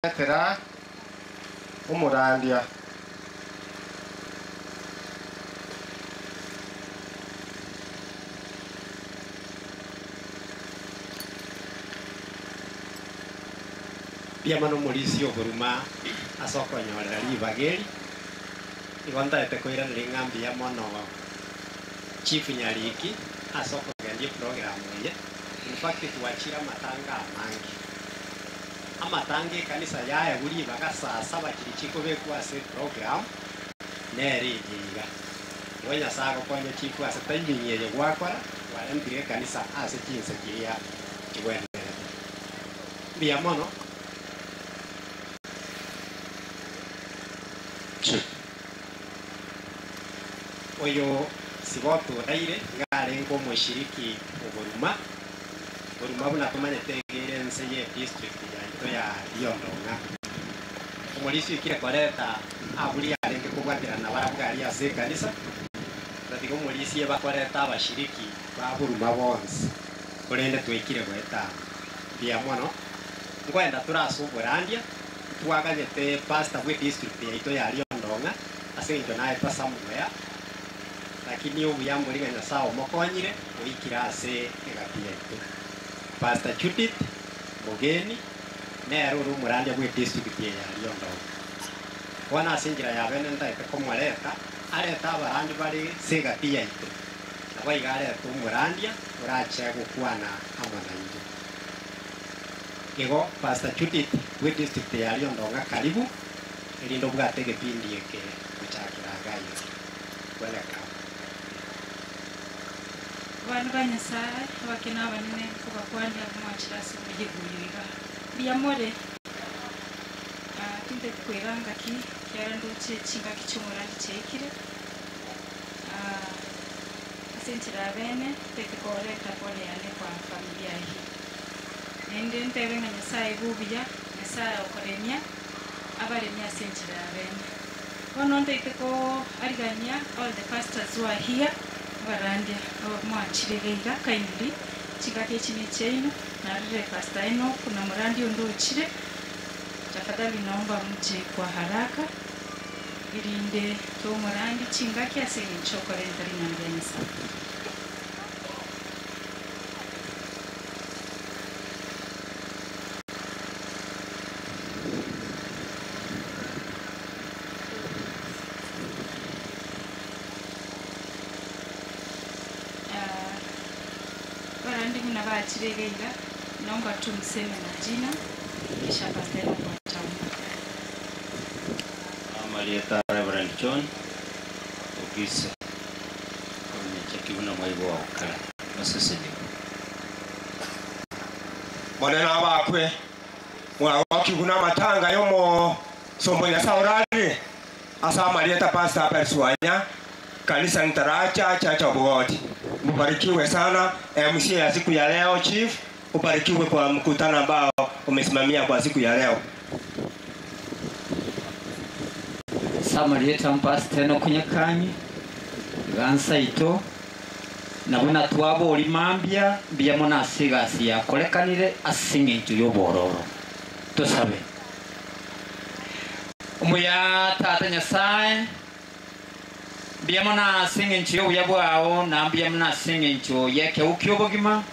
Etera umurandia pia mano mulisi oburuma asokonyorera libageri igonta etekoira nringambi ya mono chief Nyariki asokogendie program ye. In fact tuachira matanga amangi amatange kanisa ya buri bagasasa bakiri chiko bekwa se program nerigiga wenya sako konye chifu ase tayinye gwakora warembire kanisa ase chinse kiria kigwene bia mono oyo siboto daire ngare ngo mushiriki oburuma buna tumanyete nse ye district ya Liondonga umulisi kile koreta abuli arenge kubwatira na barabwari ase kanisa tatigo umulisi bakoreta abashiriki baburuma bonse kurende twikire gweta bia mono ngwenda turasuburandia twaganyete pastor we district ya Liondonga ase into nae pasamuya lakini ubu yamburi nganya sawo mokonyire uikira ase egapia Pastor Judith Mugeni nero umurandia bwe district ya Liondonga wana asingira ya bene ndaite komwareta areta abarandi bari segapia ito nabo igare umurandia urache gukwana amana ito ego Pastor Judith bwe district ya Liondonga karibu ilindo bwatege pindi yake kuchakira gayo welcome Abantu banyasara abakena abanene kuba kwandi abamwachirasi mugiguyiga biyamore tinde kwiranga ki kyaranduche chinga kichumura kichekire asentira bene tekore tapole yane kwa familia hii nende ntebe nganyasara bubiya nasara okorenia abarenia asentira bene wono ndeteko arigania all the pastors who are here barandia mwachirega kaindi chingake chini cheino na rire pastor eno kuna murandi ondo uchire tafadhali naomba mje kwa haraka ilinde to murandi chingake asenge chokore ndari nyangeni sana Chiregeira naomba tumseme na jina kisha pastor kwa tamu Marieta Reverend John Ogisa kwenye chakibuna mwaibo wa ukara maseseni mwanena bakwe wakiguna matanga yomo sombo ya saurali asa Marieta Pastor Perswanya kanisa Ntaracha Church of God. Mbarikiwe sana MC ya siku ya leo chief, ubarikiwe kwa mkutano ambao umesimamia kwa siku ya leo. Samarieta Pastor no kunyakanyi gansa ito nabona twabo olimambia bia mona sigasi ya kolekanire asinge itu yobororo tusabe umuya tata Nyasaye bia mona singe nchyo yabwao na bia mona singe nchyo yeke ukyobogima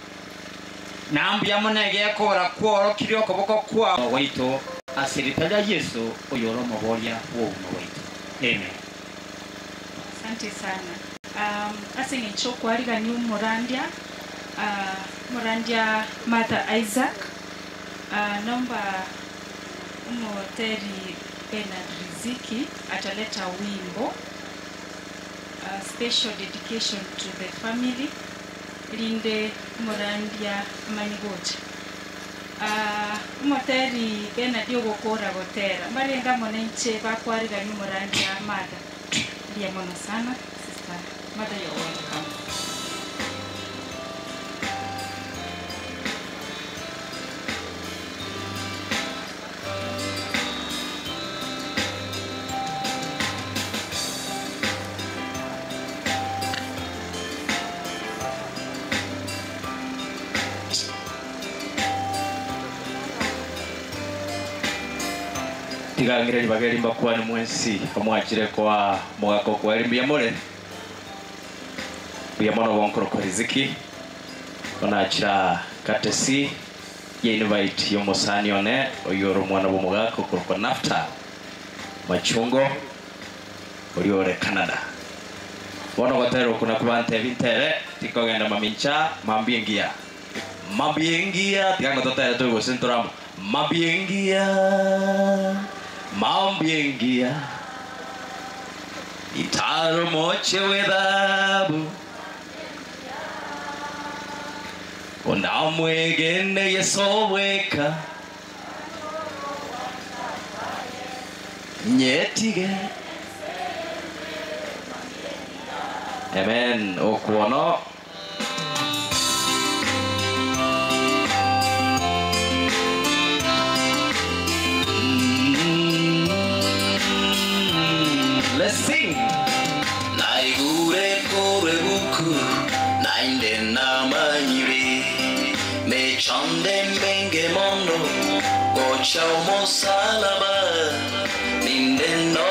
na bia mona gekora kworo kiryo koboko kwa waito asiritaja Yesu oyoro mobolia wo waito amen. Asante sana asinge nchyo kwariga ni umurandia murandia Mother Isaac naomba umoteri Bernard Riziki ataleta wimbo special dedication to the family linde murandia manigocha umoteri Bernard yogokora gotera marenga monenche bakwarira ni murandia Mother ndiye mono sana sister Mother you're welcome. tigangire bageri mbakwa ni mwensi omwachire kwa mwako kwa elimbi amore bya mono wonkoro kwa riziki onachira katesi ye invite yomosani one oyoro mwana bomugako kwa nafta machungo oriore Canada bono gotero kuna kubante vintere tikogenda mamincha mambiengia tiganga totera tugo sentoram mambiengia itaro moche wedabu ondamwegene yesoweka nyetige amen okuono let's sing naigure kore buku nainde namanyiri me chande mbenge mondo gocha mosalaba ninde no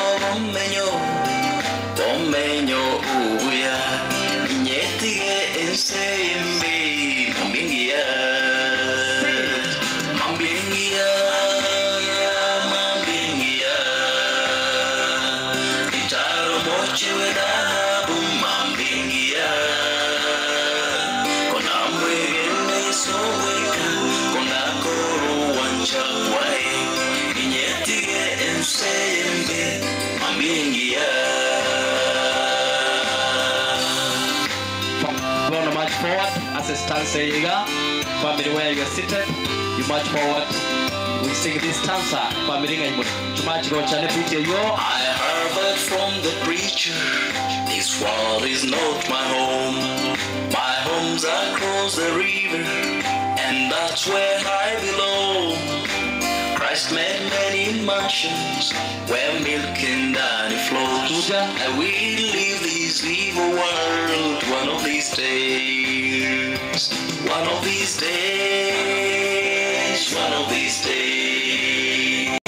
menyo ubuya nyetige ensembe mambingia itaro moche wedabu mambingia kona mwegene soweka kona koro wancha wae nyetige ensembe mambingia. March forward as a stanza yiga. Family where you are seated, you march forward. We sing this stanza. Family ngai march go chane preacher yo. I heard from the preacher, this world is not my home. My home's across the river, and that's where I belong. Christ made many mansions where milk and honey flows. I will leave this evil world one of these days. One of these days. One of these days.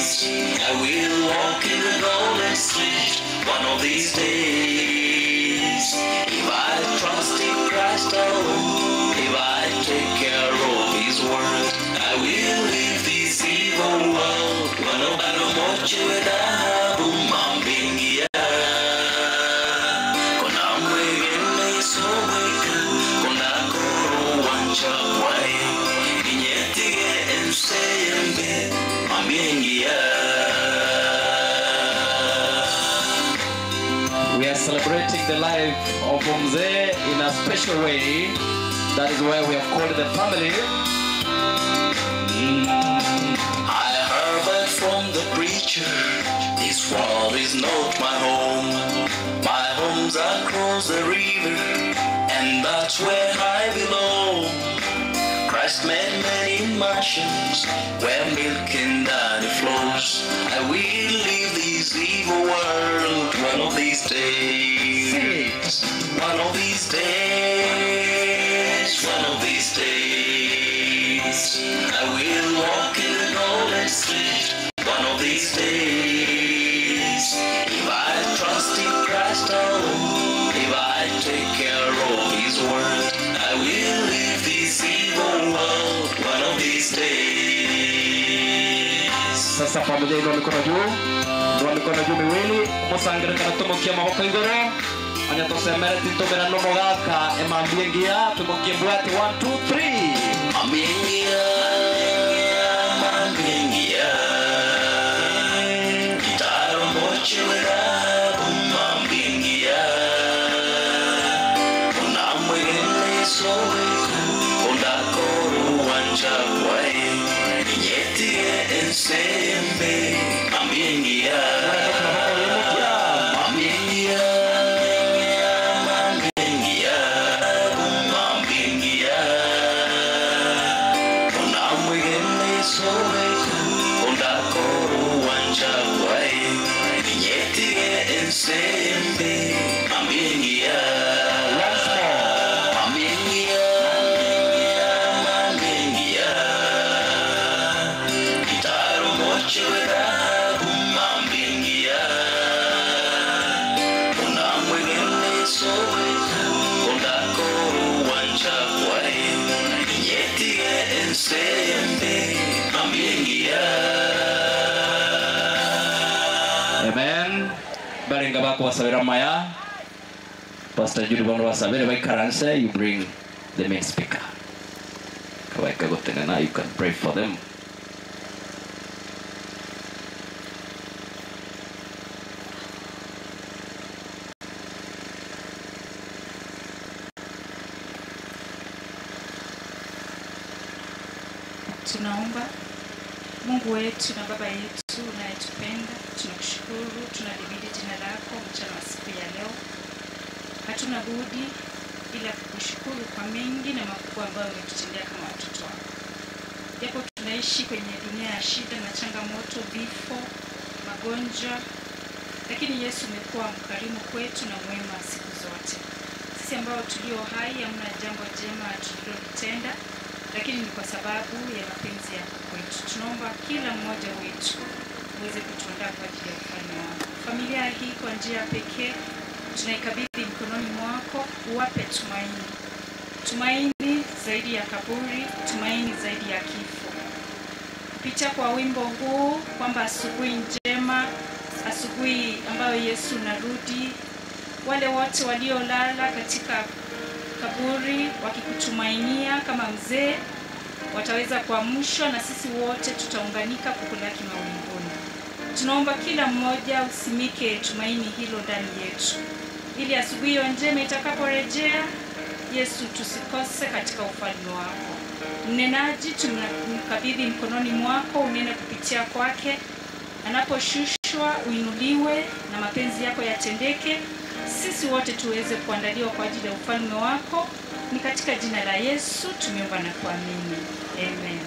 I will walk in the golden street. One of these days. If I trust in Christ alone, if I take care of His word, I will leave this evil world. One of the moche wedabu mambingia. Kona mwegene soweka, kona koro wancha wae, inyetige ensembe mambingia. We are celebrating the life of Mzee in a special way. That is why we have called the family. I heard from the preacher, this world is not my home. My home's across the river, and that's where I belong. Christ made many mansions where milk and honey flows. I will leave this evil world one of these days. One of these days. One of these days. I will walk in the golden street. One of these days. If I trust in Christ alone, if I take care of His word, I will leave this evil world one of these days. Sasa familia ino mikono juu. Ndio mikono juu miwili. Musangire kana tumukia maboko igoro. Anya tosemere titomera no mogaka emambiengia tumukie bwati 1 2 3. Mambiengia. Mambiengia. Itaro moche wedabu mambiengia. Kuna mwegene soweka, kuna koro wancha wae, inyetige ensembe mambiengia. Mambiengia. Mambiengia. Mambiengia. Kuna Amen. Baringa bako wasabira maya. Pastor Judy bono wasabira by Karanse, you bring the main speaker. Kawaika gotenena, you can pray for them. Tunaomba. Mungu wetu na Baba yetu unayetupenda, tunakushukuru, tunadhibiti jina lako mchana wa siku ya leo. Hatuna budi ila kukushukuru kwa mengi na makubwa ambayo umetutendea kama watoto wako. Japo tunaishi kwenye dunia ya shida na changamoto, vifo, magonjwa, lakini Yesu umekuwa mkarimu kwetu na mwema siku zote. Sisi ambao tulio hai hamna jambo jema tulilotenda, lakini ni kwa sababu ya mapenzi yako kwetu. Tunaomba kila mmoja wetu uweze kutuandaa kwa ajili ya ufalme wako. Familia hii kwa njia pekee tunaikabidhi mkononi mwako, uwape tumaini. Tumaini zaidi ya kaburi, tumaini zaidi ya kifo. Kupitia kwa wimbo huu kwamba asubuhi njema, asubuhi ambayo Yesu narudi, wale wote waliolala katika kaburi wakikutumainia kama mzee wataweza kuamshwa, na sisi wote tutaunganika kukulaki mawinguni. Tunaomba kila mmoja usimike tumaini hilo ndani yetu, ili asubuhi hiyo njema itakaporejea Yesu tusikose katika ufalme wako. Mnenaji tumkabidhi mkononi mwako, unene kupitia kwake, anaposhushwa uinuliwe na mapenzi yako yatendeke. Sisi wote tuweze kuandaliwa kwa ajili ya ufalme wako. Ni katika jina la Yesu tumeomba na kuamini. Amen.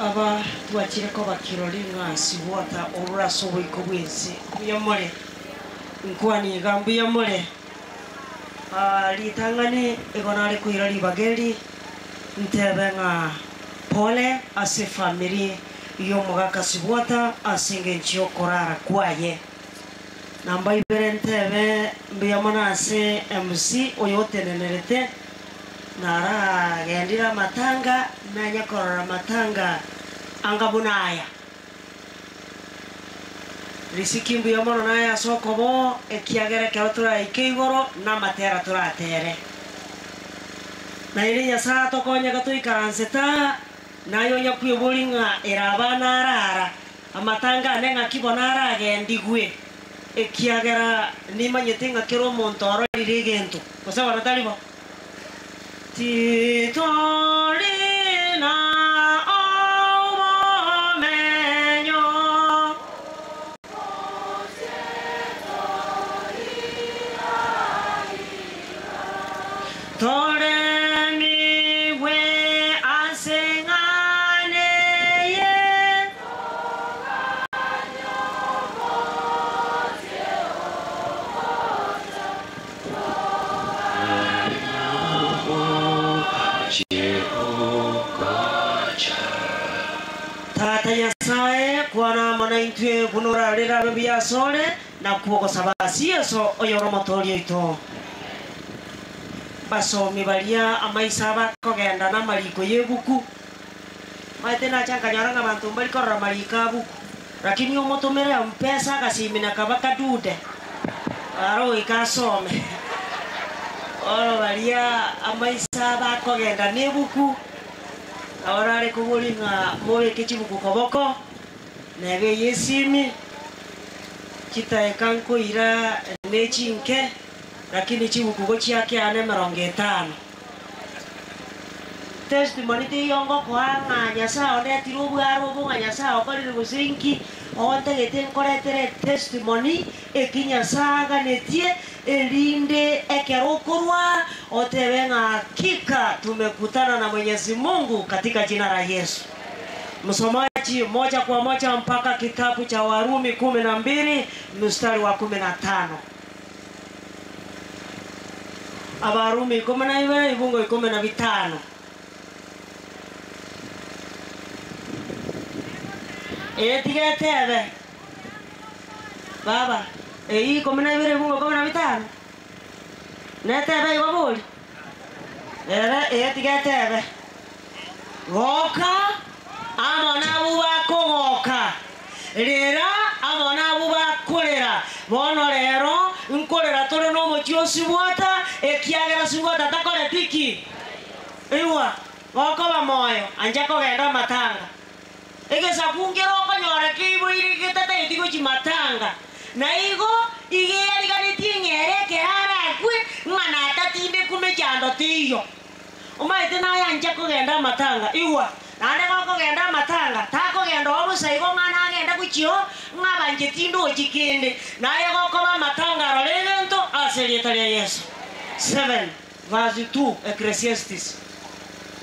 aba twakire ko bakirori ngasi wata orura sobo ikobwense kuyamore nkwani gambu yamore litangane egonare kuirari bageri ntebenga pole ase family yo mugaka sibwata asenge nchio korara kwaye namba ibere ntebe mbiyamana ase MC oyote nenerete nara gendira matanga na nyakorora matanga angabunaya risikimbu yomono naya sokobo ekiagere keotura ikeigoro na matera turatere na ile nyasa tokonya gatuikaranseta nayo nyakuye bolinga erabana arara amatanga nenga kibona arage ndigwe ekiagera nimanyetenga kero montoro ririgento kosaba natalibo Titolina omomenyo Toreni we asengane ye Tata Nyasaye kwana mana intwe kunura rira bia sole na kuoko sabasi eso oyoro motorio ito basomi balia amaisa bakogenda na maliko yebuku maitena chankanyara nga bantu mbali korra malika buku lakini omotomere mpesa kasimina kabaka dude aro ikasome oro balia amaisa bakogenda nebuku ahora ari kubulinga mobe kichibuku koboko nebe yesimi kitaekanko ira nechinke lakini chibuku gochiake ane 50 testimony ti yongo kwanga nyasa one tirubu arubu nyasa okori gusinki onte gete nkoretere testimony ekinyasaga netie elinde ekerokorwa otebenga kika tumekutana na Mwenyezi Mungu katika jina la Yesu Msomaji moja kwa moja mpaka kitabu cha Warumi 12 mstari wa 15. Abarumi 12 ibungo 15. Tigetebe baba hii 12 ibungo 15 netebe ibabuli tigetebe goka amonabu bakogoka rera amonabu bakorera bono rero nkorera tore no mochio sibwata ekiagera sibwata takore tiki iwa goko ba moyo anja kogenda matanga egesa kungero konyore kibo irigita taitigo chimatanga na igo igeri gari tingere kerara kwe ngana tatinde kumechando tiyo umaite na anja kogenda matanga iwa nande goko genda matanga tako genda obusaigo ngana agenda kuchio ngabanje tindo chikende naye goko ba matanga rolento aselieta ya Yesu 7 verse 2 Ecclesiastes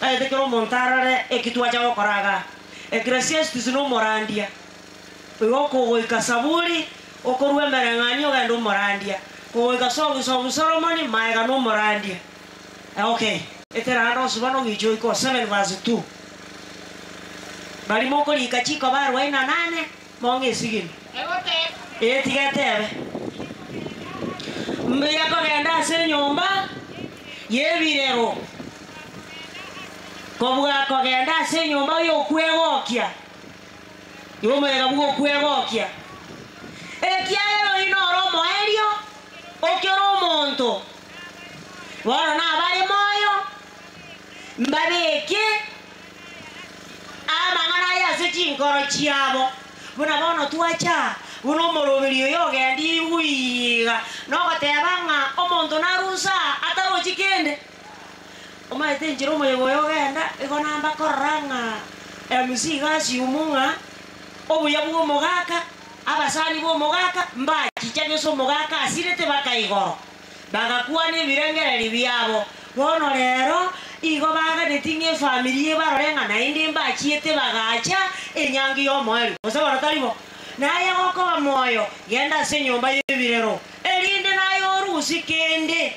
aite kero montarare ekitwa cha okoraga Ecclesiastes no morandia uyoko goika saburi okorwe merengani ogenda morandia goika songi Solomon maiga no morandia okay eterano subano gijoiko 7 verse 2 bali moko likachiko barwa ina 8 monge sigini tigetebe mbeya kogenda se nyumba yebirero kobwa kogenda se nyumba yo kwegokia yomega bugo kwegokia ekiagero inoro moerio okioro monto waro na bali moyo mbabeke amangana ya se chinkoro chiabo buna bono tuacha buno moroberio yo gendi wiga no gotebanga omonto narusa ataro chikende omaite njiro moyo yo genda igona mba koranga emusiga siumunga obuya bwo mogaka abasani bo mogaka mba chichage so mogaka asirete bakaigoro bagakuwa ne birengereri byabo bono rero igo baga netinge familia barorenga na indi mba chiete bagacha enyangi yo moyo osabara talibo naye goko ba moyo genda se nyumba yebirero erinde nayo rusi kende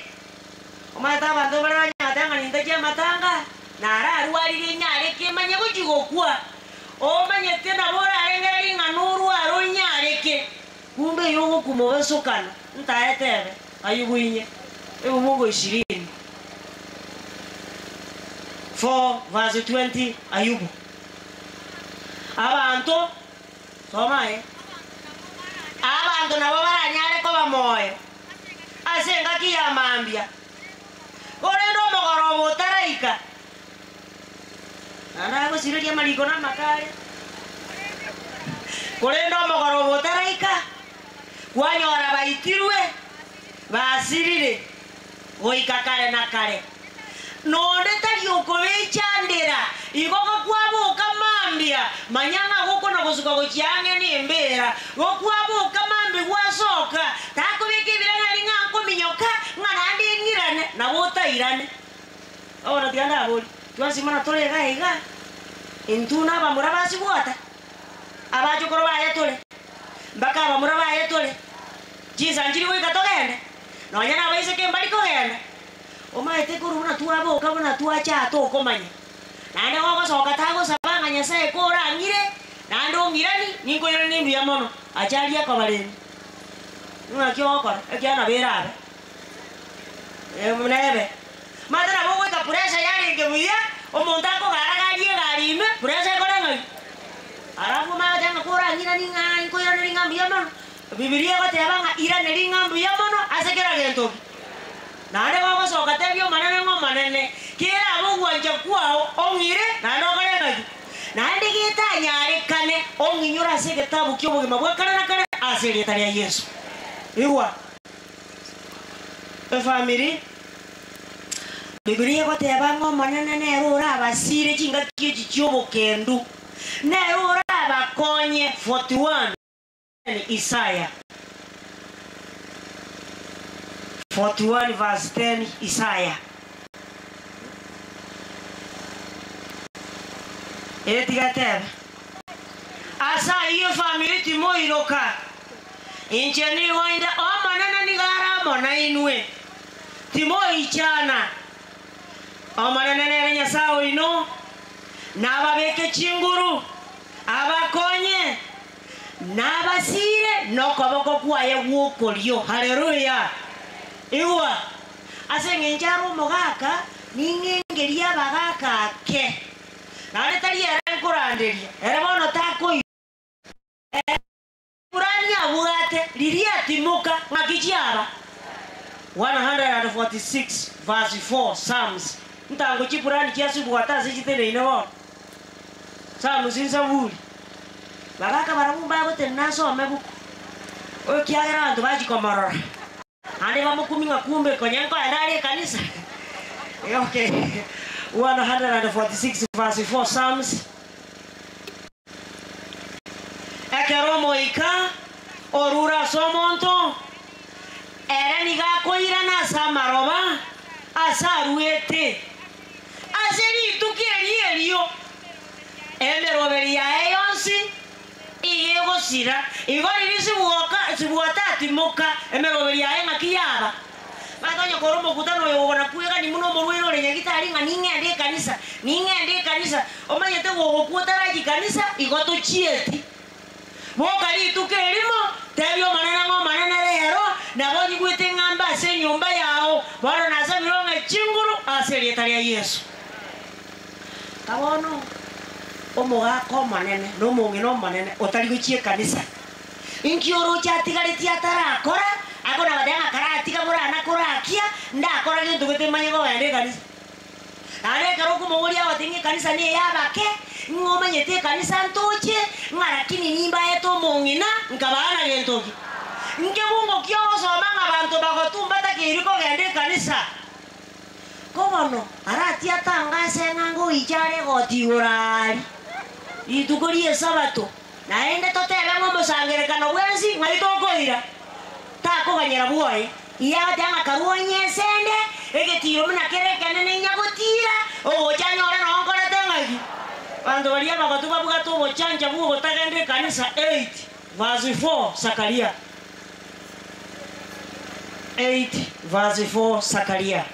omata bantu baranya tanga ninda je matanga nara arwari nyare ke manye gukigokwa o manye tena bora arengeri nganuru aronyareke kumbe yogo kumobesokana ntaetebe ayuguinye ebumungo 20 4 verse 20 Ayubu abantu somae abantu nabo baranyare ko bamoyo asenga kiyamambia korendo mogoro botaraika nana gosireria mariko na makare korendo mogoro botaraika kwanyora baitirwe basirire goikakare na kare nonde tarioko bechandera igoko kwabuka mambia manyanga goko na gusuka gochiange ni mbera gokwabuka mambi gwasoka takubike birana linga minyoka ngana ndingirane na bota irane ora tianda boli twasimana tole gaiga intuna bamura basibwata abajo koro baye tole mbaka bamura baye tole jiza njiri we katogende no nyana baise ke mbali kogende omaite kuruna tuabo kabona tuacha to komanya nande gogo soka tago sabanga nyasaye kora ngire nando ngirani ningo irani mbiya mono achali akabaleni nuna kyoko ekyana berabe munebe madara bogo ka pressure yari ngebuya omuntu akogaraga garime pressure korenga arabu ma janga kora ngira ninga ingo irani ninga mbiya mono bibilia gotebanga irani ninga mbiya mono asekera gento nande gogo soka tebyo manene ngo manene kira abo gwanja kwao ongire nando korenga nande gita nyare kane onginyura se kitabu kyobo gimabwa kana kana asiri taria Yesu iwa family bibilia gotebanga manene ne rura abasire kinga kiji kyobo kendu ne rura abakonye 41 Isaiah 41 verse 10 Isaiah etigatebe asa iyo family timo iroka injeni wainda omanana nigara mona inwe timo ichana omanana nerenya sao ino nababeke chinguru abakonye nabasire nokoboko kwaye gukorio. Haleluya. Iwa asengenjaro mogaka ningengeria bagaka ke nare tari erankuranderia erebono tako kurani abugate liria timuka ngakijiaba 146 verse 4 Psalms ntango chipurani kiasu bwatazi chitene ino Psalms insabuli bagaka barabumba bote naso mebuku okiagera bantu bajikomorora ande bamukuminga kumbe konyenko andali kanisa. Okay. 146 verse 4 Psalms. Ekeromo ika orura somonto ereniga koirana samaroba asaruete aseri tukeri elio emeroberia eyonsi iyego sira igori sibuoka timoka emeroberia enga kiyaba batonyo koromo kutano yobona kuega ni muno morwero le nyagitari nga ningende kanisa omanyete gogo kuotaraji kanisa igoto chieti bokali tukelimo tebyo manena lero na boni gwete ngamba se nyumba yao baro nasa mironga chinguru aselietaria Yesu kabono omoga ko manene no mungino manene otari guchie kanisa inkioro chatigari tiatara akora akona badanga karati kamura nakurakia ndakora gintu gwetemanye go ende kanisa are karoku mogoria watingi kanisa ni yabake ngomanyete kanisa ntoche ngarakini nimba eto mongina nkabana gentoki nke bungo kyoso manga bantu bagotumba takiriko gende kanisa kobono arati atangase ngango ichare gotigurari itukorie sabato naende totebe ngombo sangerekano bwensi ngaitokoira tako ganyera buoye iya tanga karuonye sende egetiro muna kerekane ne nyagotira o chanyora no nkora tangaki bantu balia bagotuba bugato bochanja bugo tagende kanisa 8 verse 4 Zakaria 8 verse 4 Zakaria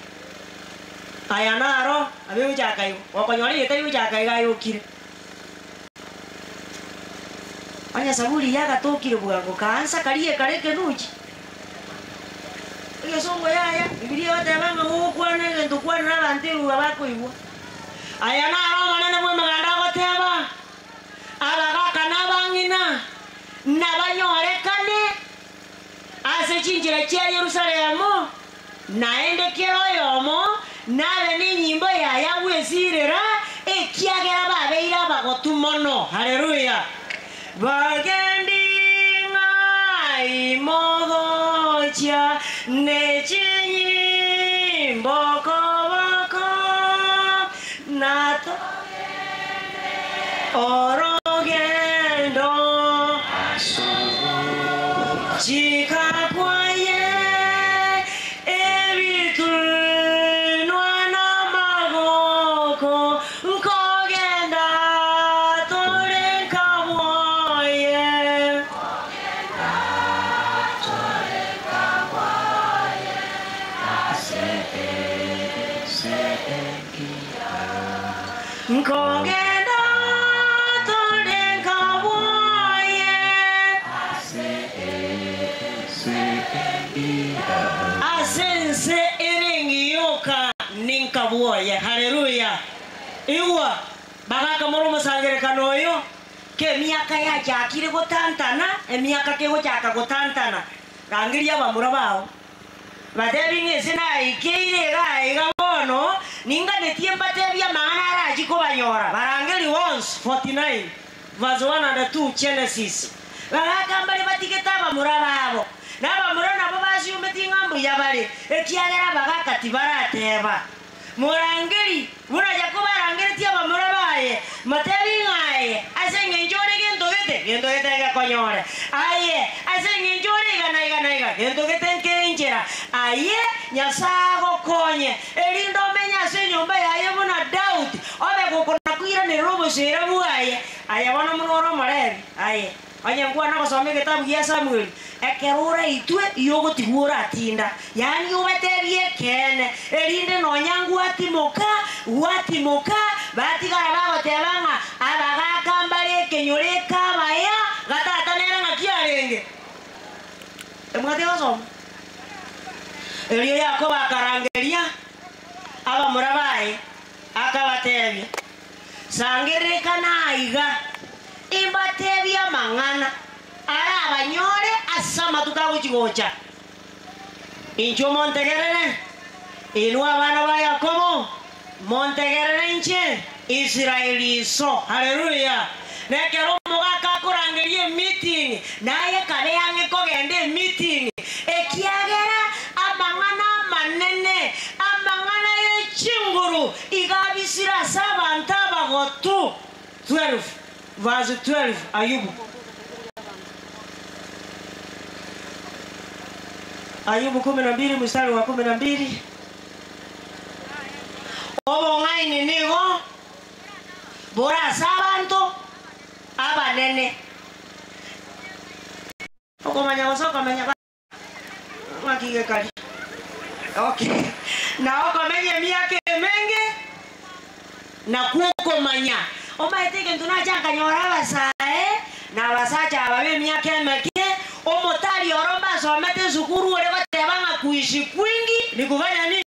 ayanaro abiu jakayo wakonyori yetayo jakayo gayokire anya saburi yaga tokire bugango kansa kariye kareke nuchi iyo songo yaya Biblia watabanga ukwana ngento kwana nabantiru babako iwo ayanaro manene mwe maganda goteba abagaka nabangina nabanyorekane ase chinjira cha Yerusalemu naende kero yomo nabe ni nyimbo ya wesirera ekiagera babeira bagotumono. Haleluya. Bagendinga imogocha nechinyimbo kobako nato orogendo chikakwaye ebitunwa namagoko nkogenda tolenkawoye nkogenda tolenkawoye asense erengiyoka ninkawoye. Haleluya. Iwa bagaka moromo sangerekano yo ke miaka ya jakire gotantana emiaka ke gochaka gotantana rangiria bamura bao badebinge sina ikeire ga bono ninga netiemba tebia mangana araji ko banyora barangeli once 49 verse 1 and 2 Genesis bagaka mbali batiketa bamura babo nabamura nabo basiyumeti ngambu yabale ekiagera bagaka tibarateba murangeli muna jakoba rangeli tia bamura baye matebi ngaye asenge njore gento gete ga konyore aye asenge njore igana gento gete nkenjera aye nyasago konye elindo menya se nyumba yaye muna Daudi obe gukona kuira ne robo shera buaye aya wana munoro mare aye anya ngwa na kusoma kitabu kia Samuel ekerura itwe yogo tigura atinda yani ubeterie kene erinde no nyangu atimoka batigara bagotebanga abagakambare kenyore kabaya gatata nera ngakiarenge emwate gosoma elio yako bakarangeria aba murabaye akabatebya sangerekana aiga imbatebya mangana ara abanyore asama tukaguchigocha incho montegerere inua abana ba Yakobo montegerere inche Israeli so haleluya nekero mugaka kurangerie meeting naye kare yange kogende meeting ekiagera amangana manene amangana yechinguru igabisira sabanta bagotu 12 verse 12 Ayubu Ayubu 12 mstari wa 12 obo ngaini nigo bora sabanto abanene okomanya gosoka manya makige kali okay na okomenya miake menge na kukomanya omaitike ntunachanga nyora basae na basacha ababe miake meke omotari oromba somete sukuru ole batebanga kuishi kwingi nikufanya nini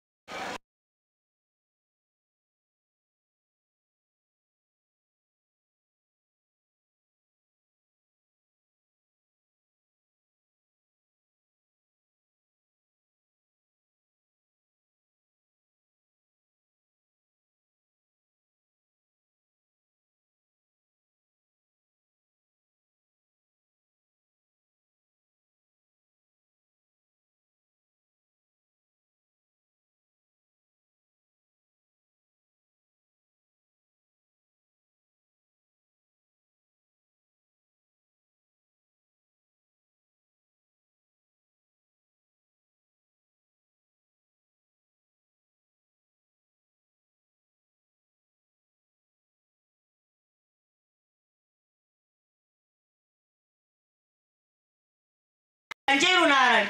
Njeru nara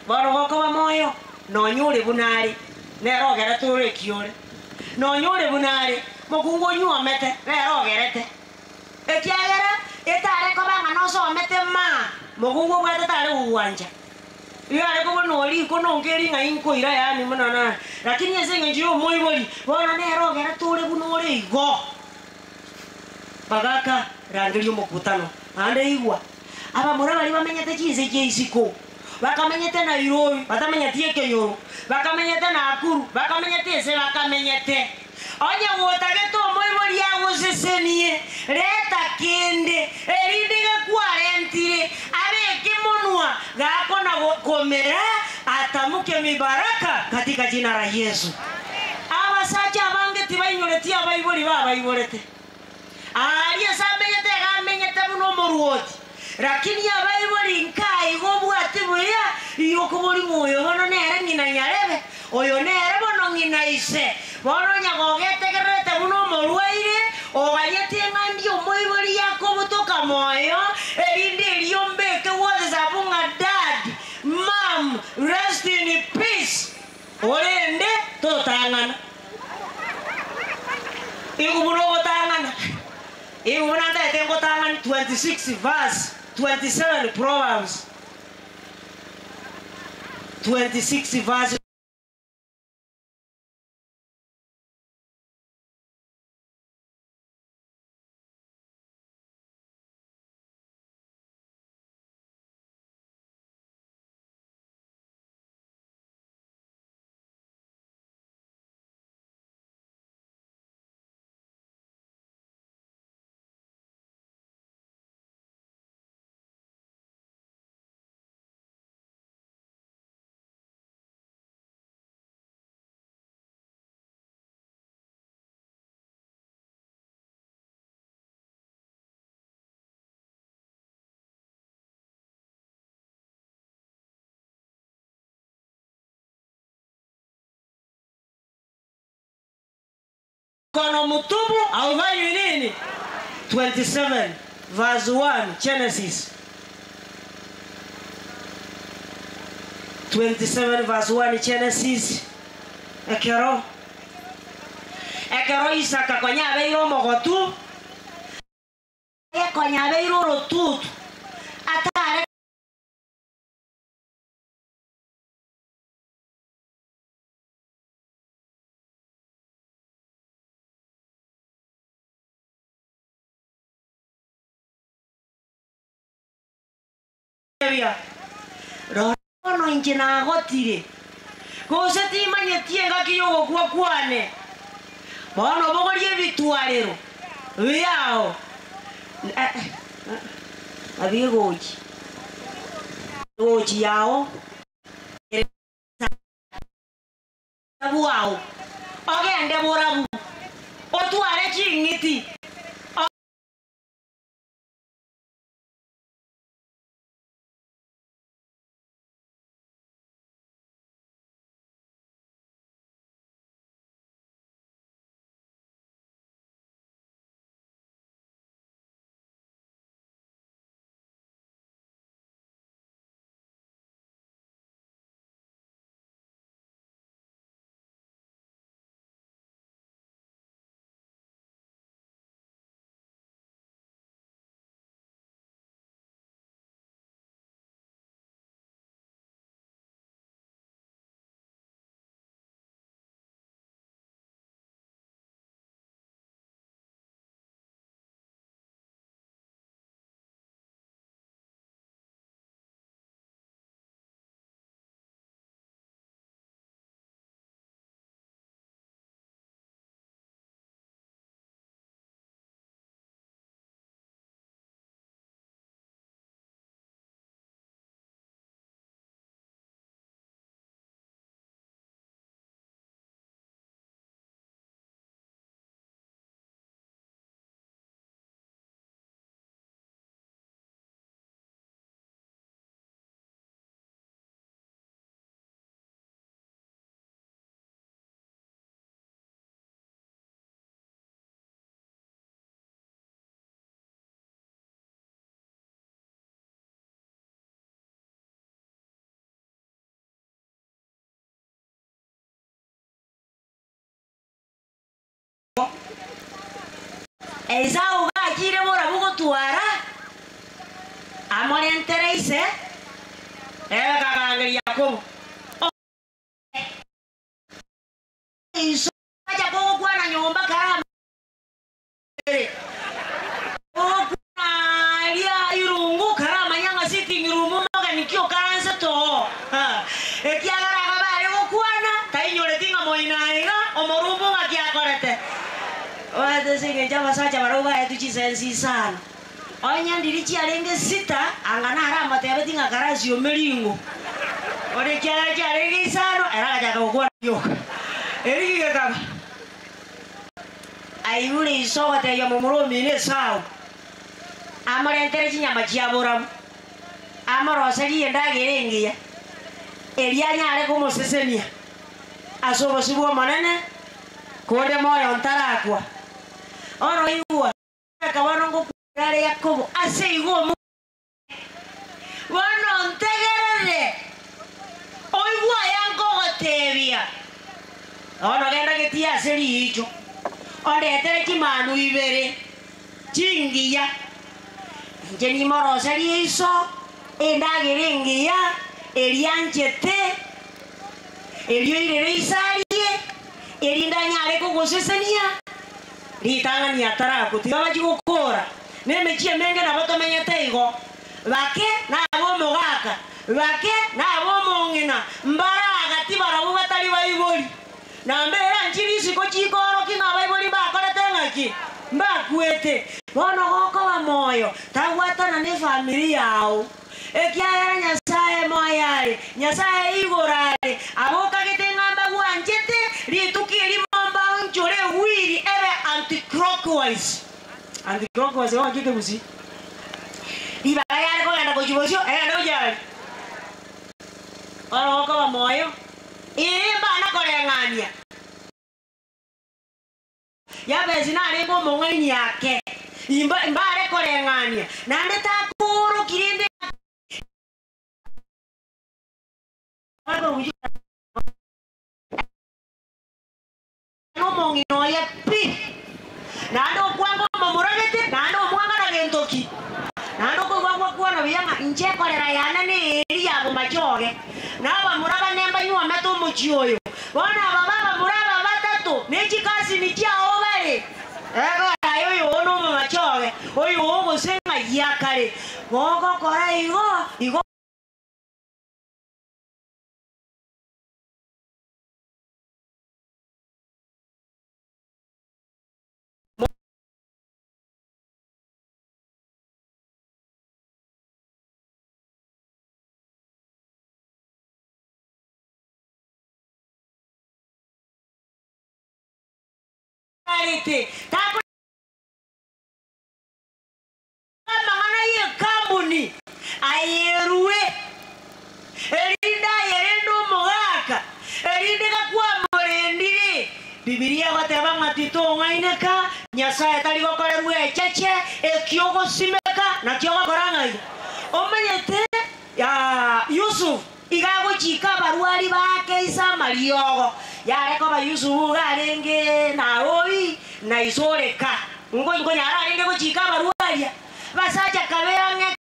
baro goko ba moyo no nyure bunari nero gera tore kiore no nyure bunari mokungo nyuo mete nero gerete ekiagera etare ko banga no so mete ma mokungo bwete tare uwanja yale ko no ri ko no ngeri nga inko ira yani munana lakini yesenge njio moiboli bona nero gera tore bunore igo bagaka rangelio mokutano ande igwa aba mura bali bamenyete chize cheisiko bakamenyete na Nairobi batamenyete Kenyoro bakamenyete na Akuru bakamenyete se bakamenyete onye wotageto moibori yago sesenie leta kende erindige kwarentire abe kimonwa gako na komera atamuke mibaraka katika jina la Yesu aba sacha bange tibainyoletia baibori baba iborete aliye samenyete gamenyete buno moruoti lakini abaibori nkai gobwate buya yokobori moyo bono nere ngina nyarebe oyo nere bono ngina ise bono nyagogete gerete buno morwaire oganyete ngandi omoibori yakobutoka moyo erinde liombeke woza bunga dad mom rest in peace orende totangana igubuno gotangana igubuna ndete ngotangana 26 verse 27 Proverbs 26 verse kono mutubu au vanyu nini? 27 verse 1 Genesis 27 verse 1 Genesis. Ekero Isaka konyabe iro mogotu konyabe iro rotutu atare no injina gotire kose ti manyetie ngakiyo kwa kwane bono bogorie bitwarero yao abigoji yao abuao ogende borabu otware chingiti Esau gakire bora bugotwara amore entereise kagangeri Yakobo iso aja ko kwana nyomba karama lia irungu karama nyanga sitting room moga nikio kansa to ekiagara kabare ko kwana tainyore tinga moinaiga omorumbu ngakiakorete oete sege jaba sacha baroga etuchi sensi sana onya ndirichi alenge sita angana harama tebe tinga karasi omelingo ore kyara kyarenge sano era kaja ko yo eri kaka ayule isoga te ya momoro mine sao amare enterechi nyama chiabora amaro sari endagere ya eria nyare como sesenia asobo sibo manene kode moyo ntarakwa ono iwa kabano ngokare Yakobo ase igo mu wano ntegerere oigwa yango gotebia ono genda getia seri icho onde tere kimanu ibere chingiya njeni moro seri iso endagerengiya elianchete elio irere isarie elindanyare kugosesenia litanga ni atara kutiba jigukora nemechie menge na bato menyeteigo bake na abo mogaka bake na abo mongina mbaraga tibarabu batali baiboli na mbera nchiri siko chikoro kinga baiboli bakora tengaki mbakwete bono goko ba moyo tagwatana ne familia yao ekiara nyasaye moyale nyasaye igorale aboka gitengamba gwanjete litukiri mamba unchore wiri ebe anti-clockwise wanjike busi iba yale kwa enda kujibosio enda ujali oro goko ba moyo imba na kolengania yabe zinarengo mong'ani yake imbare koreng'ania nande takuru kirinde no mongino ya pi nando kwango mamuragete nando mwanga na gentoki nando ko kwa na biyanga nje korera yana ne eri yabo machoge naba muraga nemba nywa meto muchioyo bona baba muraga batatu nechi kasi ni chao bale ego ayo ono machoge oyo ogo senga yakare gogo kora igo tako mangana ye kambuni ayerue erinda yerendo mogaka erinde kwa morendire Biblia bateba matito ngaineka nyasaye tali gokorerwe cheche ekiogo simeka na kiogo korangai omenyete ya Yusuf igago chika baruari bake isa mariogo yareko ba Yusuf garenge na oi na isoreka ngo nyara arenge go chika baruari basacha kabeange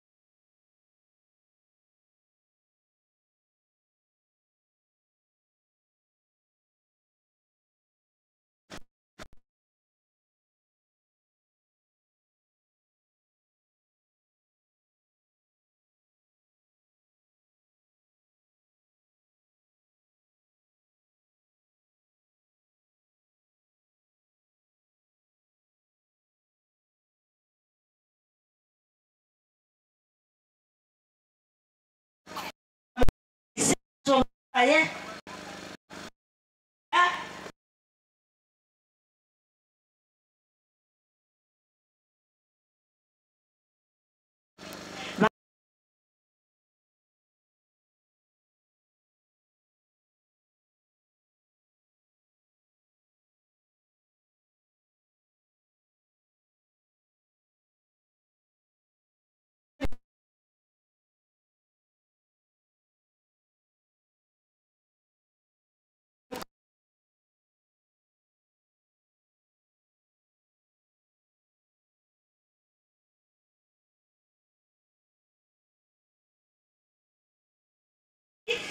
aye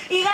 iga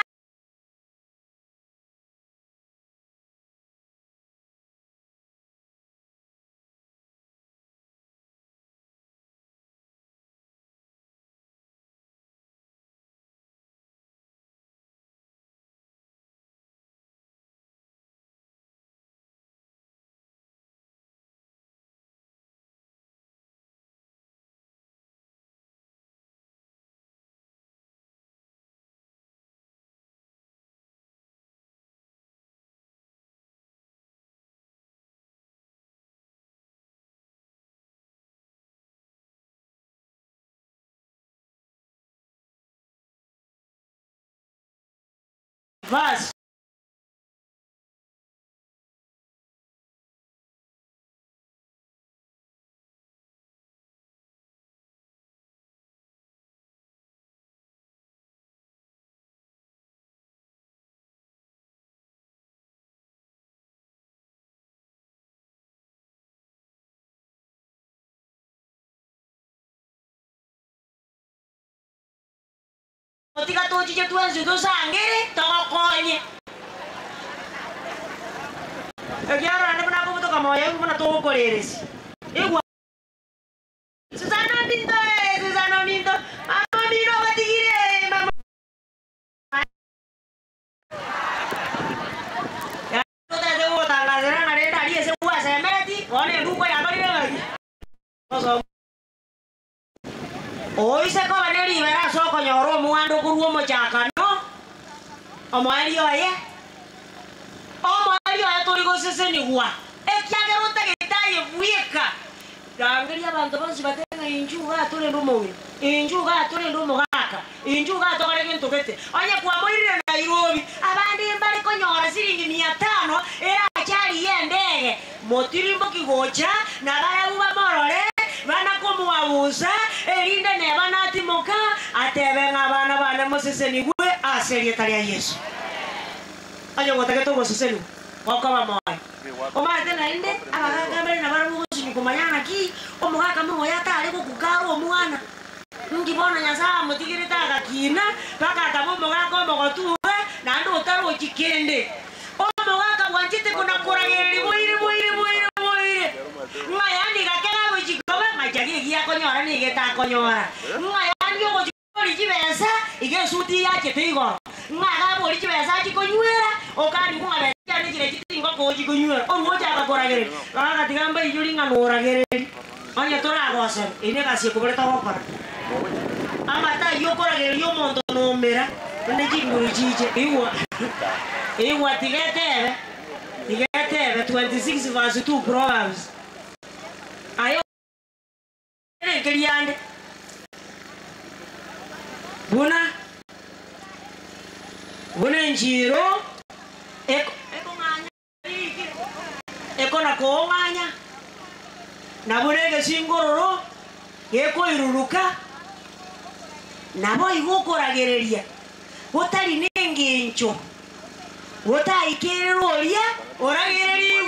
vas Ketika tuh cici tuan sudah sanggir, tolong konye. Kiara, anda pernah aku betul kamu ya, aku pernah tuh koleris. Gua Susana minta, apa minta bati gini, mama. Ya, tuh tadi gua tanggal sekarang ada tadi ya semua saya merati, koне lupa ya kali lagi. Oi se ko bane ri vera so ko nyoro muando kuruo mo chaka no omo ali oye tori go sese ni gua e kya ke rota ke taye buika dangri abantu bantu batenga injuga tore ndo mo injuga tore ndo mo gaka injuga to kare kintu kete anya kwa moire na Nairobi abandi mbali ko nyora siringi 500 era achali yendege motirimbo kigocha na barabuba morore bana kumuabusa erinde ne bana timoka atebenga bana bana moseseni gwe aserieta ya Yesu ayo gotake to moseseni wakaba moyo omate na inde abaga mbere na barabuba kumanyana ki omugaka mo yatari kukaro omwana ngibona nyaza mutigirita agakina paka kabomo gako mogotuwe na ndo utaro chikende omugaka wanjite kuna kurageri boire ngayani gakera bujikoba majagi giya konyora ni geta konyora ngayani yo bujikori kibesa igesuti yake tigo ngaga bori kibesa chikonywera okani kunga cyane kire kitingo ko chikonywera omoja agakorageri baka tigamba ijuri nganurageri anya toragose ine kasi kubereta gokora amata yokorageri yo mondo nomera ne chinguru chiche iwa tigetebe 26 verse 2 Proverbs ayo kiriande buna njiro eko nganya eko na ko nganya na burege singororo eko iruruka nabo igukoragereria gutari nengencho gutaikiruria oragererie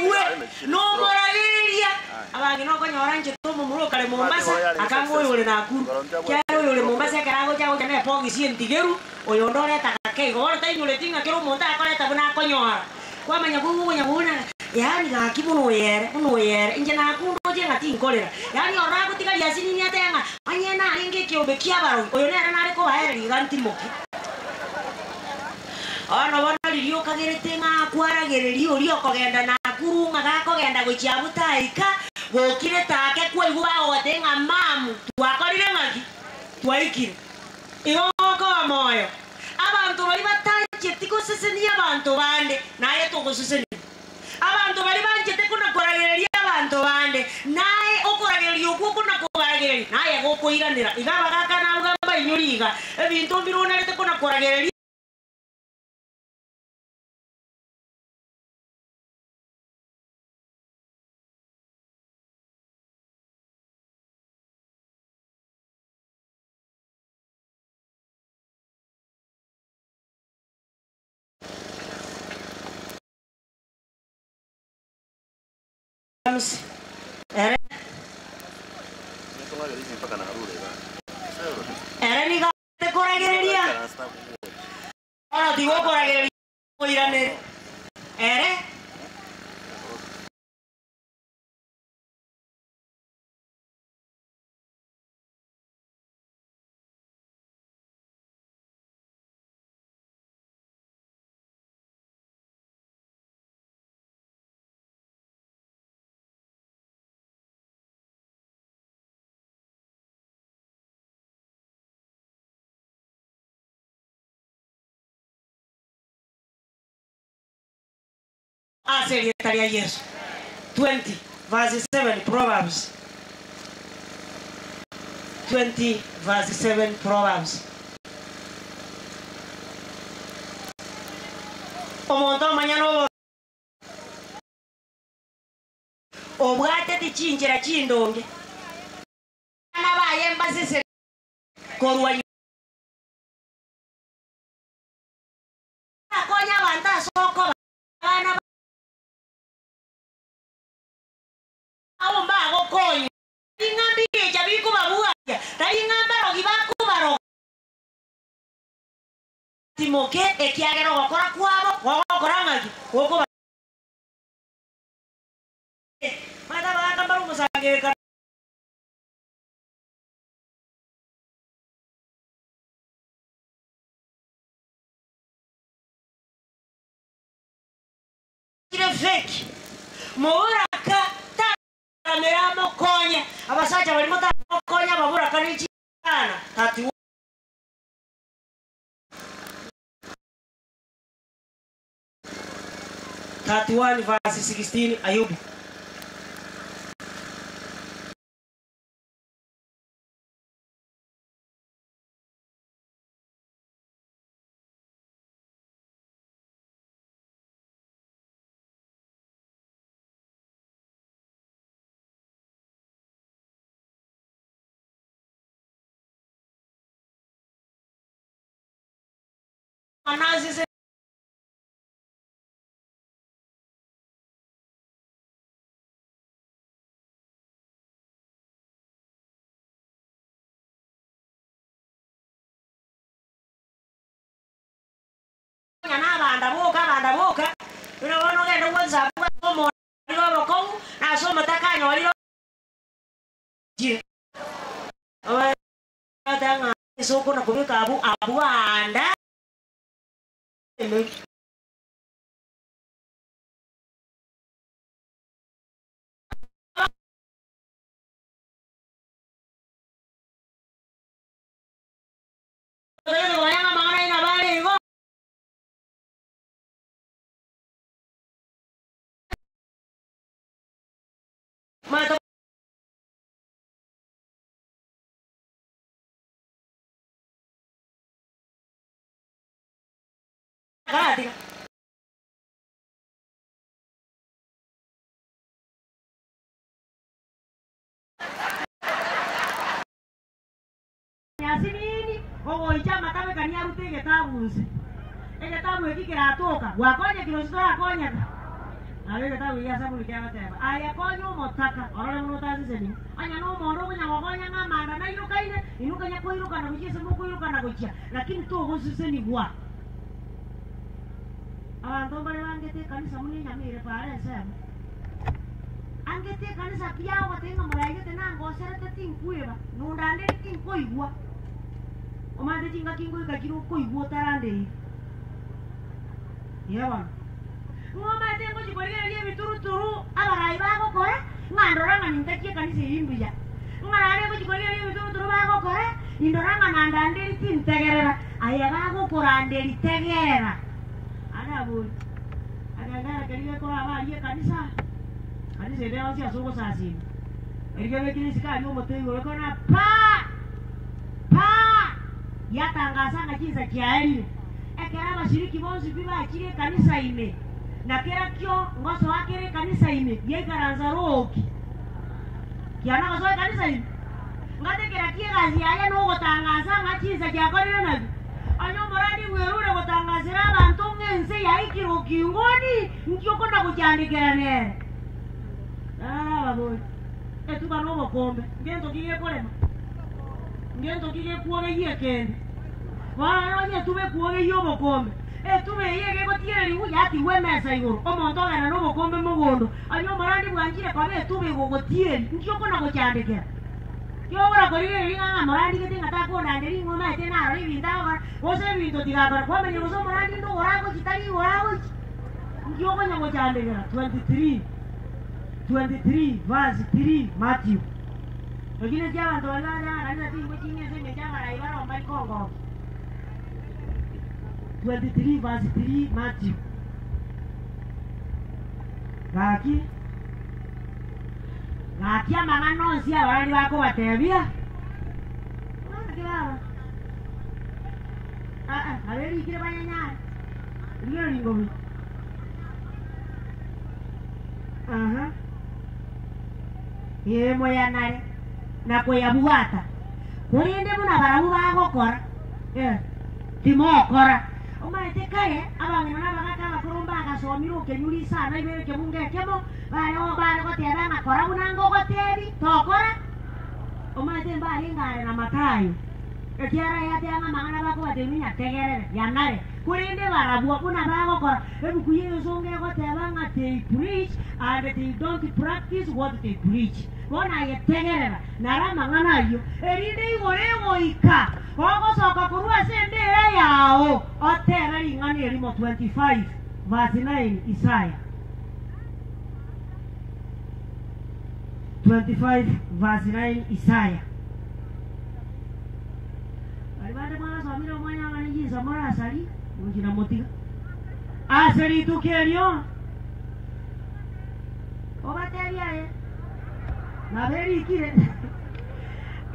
no moragereria abangi no konyora nje tomo murukare Mombasa akangoyo ule nakuru kyaro ule Mombasa karago jago jane pongi sientigeru oyo ndore takake gora tainyule tinga kero monta akoreta buna konyora kwa manyabuna yani gakibuno yere inje nakundo je ngati nkolera yani orago tikali asini ni atenga anyena alinge kyobe kyabaro oyo nera nari ko baere gantimo ana bana lirio kagerete nga kwaragererio uri okogenda nakuru nga gakogenda gochiabutaika gokire take kwa igwa otenga mamu twakorire ngaki twaikire igoko moyo abantu bali batanje tiko seseni abantu bande naye togoseseni abantu bali banje tekuna koragereria abantu bande naye okoragererio kuna koragereria naye gokoiranira igaba gaka na ugamba inyuriga ebintu mbiruna tekuna koragereria Era ni te koragereria ora digo koragereria koirane ere Secretaria Yesu 20 verse 7 Proverbs 20 verse 7 Proverbs omonto manyano obwate tichinjira chindonge ana bayemba sese korwa akonya banda soko bana aomba gokonya ingambire chabiko babuaya tari ngambaro gibakubaro timoke ekiagero gokora kwabo gokora ngaki goko mata bakambaro musangeka fake moraka kamera mokonya abasacha bali mota mokonya babura kanichi sana 31 verse 16 Ayubu Anazi banda boka ina wana ngenda WhatsApp kwa somo lilo ko na somo takanyo lilo je awe tanga soko na kubika abu anda Yasinini ogo ichama kame kania rutege tabuzi ege tabu ekikira atoka wakonye kilostora konya ale tabu ya sabu likiama teba aya konyo motaka orole munotazi seni anya no mondo kunya wakonya ngamanda na iruka ine inuka nya koiruka na kujise muko iruka na kujia lakini to gosiseni bwa abantu bale bangete kanisa muni nyamire pare sema angete kanisa pia watenga muraige tena ngosere tinkuiba nundande tinkuigwa omande tinga kingo ikakiro koigwa tarande yewa ngoma tengo chikoria ye bituruturu abarai bago kore ngandoranga nintakie kanisa yimbuya ngana ngo chikoria ye bituruturu bago kore indoranga nandande tintegerera aya bago korande litegera Bun. Agak-agak kali ko abali kanisa. Kanisa dia masih asuko sa asin. Erga kini sekali mo motengo ko na pa. Ya tangaza na kinza kiali. Ekera bashiriki bonzi biba akire kanisa ime. Na kera kyo ngoso akire kanisa ime. Ye karanza roki. Kiana ngoso kanisa ime. Ngate kera kigazi aya no gotangaza ngakinza kyakorera nabi. Anyo moradi werure gutangazira abantu ngense yaikiro kingoni ngioko na kucyandikira nere babo etuka no bokombe ngento kiye kolema ngento kiye kuoge yekende wana nye tube kuoge yo bokombe etube yege gotiere liu yati wemesa iguru omonto gana no bokombe mugondo anyo moradi bwanjire kwa etube gogotiere ngioko na kucyandikira yo ora korire linga morandi ke tinga ta ko na nderi ngoma ete na ri vinda ora ose vinto tiga ora kwa menyo so morandi ndo ora ko chitari ora ko yo ko nyango chande gara 23 verse 3 Matthew ogine jawa ndo la na na tingo chinye se me jawa ra ibara ombai kongo 23 verse 3 Matthew Gaki Ngakia mangano sia orang bako batebia. Haberi kire banyanya. Ndio ningomi. Ye moya nare na koya buata. Kurinde muna barabu bako kora. Timokora. Omaite kare abangina nabaka bakurumba gasomiro kenyuri sana ibere kemunge kemo bayo ko tera na kora unango ko teri tokora omaite mbali ngare na matayo ekiara ya tena mangana bako bateminya tegere yanare kurinde barabu kuna bako kora ebu kuye songe ko tera nga they preach and they don't practice what they preach bona ye tegere na rama ngana yo erinde igorego ika Wako soka kurua sendere yao. Otera lingani elimo 25 verse 9 Isaiah. 25 verse 9 Isaiah. Alibade mwana samiro mwanya nganijiza mwana asali. Mujina motiga. Asali tukelio. Obateria Na beri kire.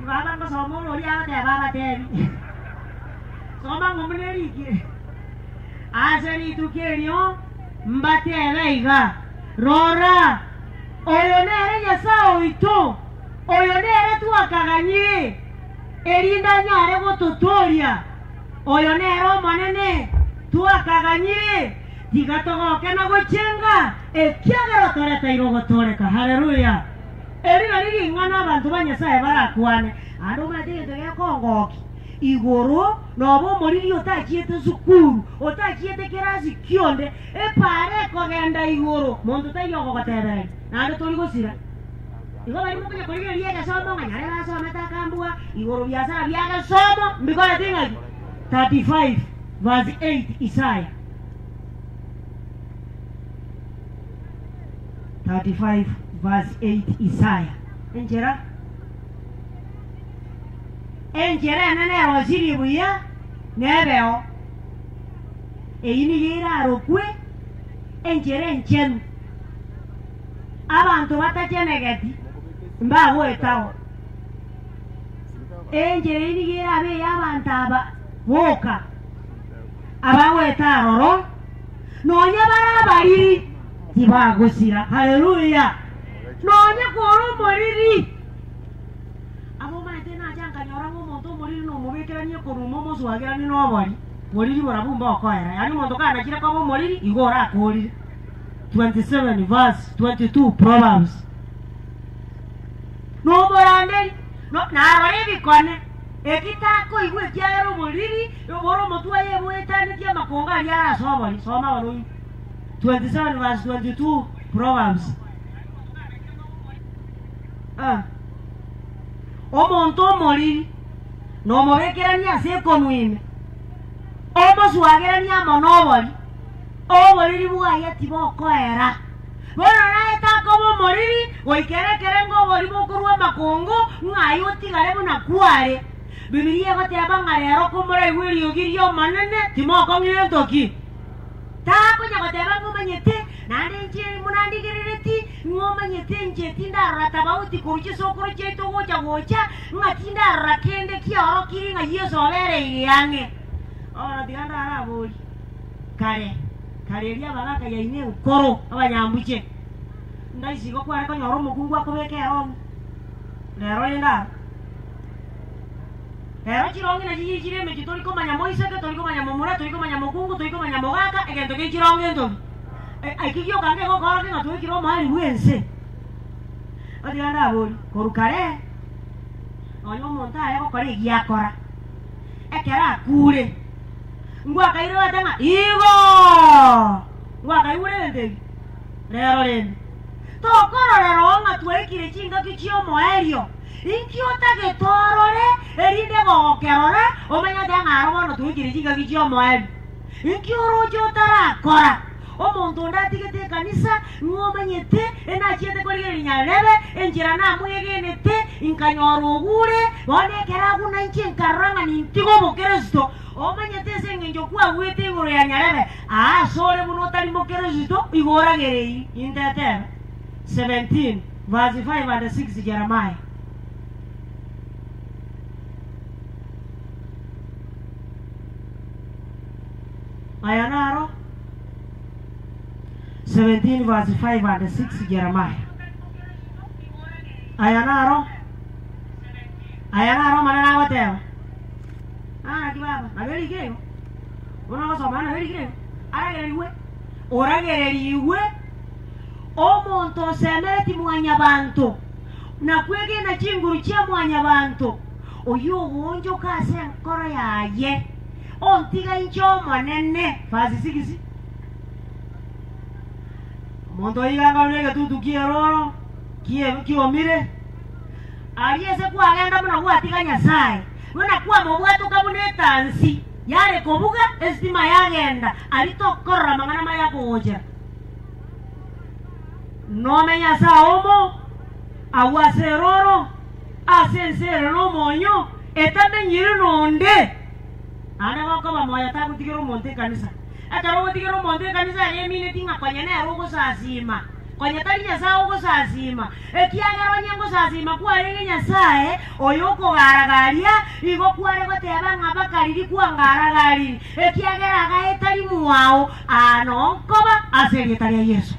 Baba ko somo lori ate baba tebi. Soma ngomeneri kire. Aseri tukelio mbate veiga. Rora. Oyonere yasao ito. Oyonere tuakaganye. Erinda nyare gototoria. Oyonero manene. tuakaganyire tigatogoke na guchenga ekiagero toreta irogotoreka. Haleluya. Erina riri ngana abantu banyasaye barakwane andu matigite gekongoki iguru nobo moriri otachiete sukuru otachiete kirasi kionde epare kogenda iguru mundu tayogo gotebere nando turi gusira igo bari mukunye kuri riega somo nganyare basoma takambua iguru byasara byaga somo mbikora tinga 35 verse 8 Isaiah 35 verse 8 Isaiah enjera nene rosiri buya nebeo eyini gira rokwe enjera enchenu abantu batakenegeti mbago etawo enjera ini gira be yabantu aba boka abawe etaroro nonya barabariri tibagusira. Haleluya. Nonya koro moriri abo matena janga nyora mo monto moriri no mubekera nye koru momo suagira ni no bori moriri barabumba okoera yani monto kana kira kwa moriri igora akori 27 verse 22 Proverbs no morande no na bari bikone ekitako igwe kyaro moriri yoboro motwa yebweta ni kya makonga ya sobori soma bano 27 verse 22 Proverbs. Omonto moriri no mobekerania sekonuime omo suagerania monobori oboriri bugaya tibokoera bono naeta kobo moriri goikerekere ngo bori bokurwa makongo ngayo tigare buna kware Biblia bateba ngarero komora igwiri ogirio manene timoko ngire ntoki tako nyabateba ngomanyete nande nje munandigireti ngomanyete nje tindara tabauti kuruchi sokoro cheto gocha ngatinda rakende kioro kiri nga yeso bere yange ora diganda arabuli kare ria bagaka ya ine ukoro abanyambuche ndaisigo kware ko nyoro mukungu akobekero lero yenda lero chirongi na jijire me chitori ko manya moiseke tori ko manya momura tori ko manya mukungu tori ko manya mogaka egento ke chirongi ento aikigyo kange ko koro ke ngatu kiro mali buense adiganda abuli korukare onyo monta ayo kore giakora ekera kure ngwa kairo atanga igo ngwa kaire ndege lero lende to kororero nga twekire chinga kichio moerio inkiota getorore erinde gokerore omanya danga rono twekire chinga kichio moerio inkioro jotara kora omuntu ndatigete kanisa ngomanyete enachiete korigeri nyarebe enjira na muyegenete inkanyoro ogure bonekera guna inchenkaranga nintigo bokeresto omanyete sengenjo kwa wete igoro ya nyarebe sore buno tali bokeresto igora gerei indete 17 verse 5 and 6 Jeremiah Ayanaro 17 verse 5 and 6 Jeremiah. Ayanaro manana wateo. Kibaba, nabeli keo. Una cosa mana nabeli keo. Oragereriwe. Omonto semeti mwanyabantu. Na kwege na chinguru cha mwanyabantu. Oyo wonjo kase nkoro yaye. Ontiga incho manene. Verse 6. Monto iganga unege tutu kieroro kiomire aliese kuwa agenda muna kuwa tika nyasaye muna kuwa mobwatu kabune tansi yare kobuga estima yagenda alitokora mangana maya kuoja nome nyasa omo awaseroro asensere no monyo etame nyiri nonde ana wako bamoya taku tikiro monte kanisa ataro tikiro monte kanisa yemine tinga kwanyane arogo sasima kwanyatari nyasa ogo sasima ekiagaro nyengo sasima kuarenge nyasaye oyoko garagaria igo kuare goteba ngaba kariri kuangaragari ekiagara gaetari muwao anonkoba aseritaria Yesu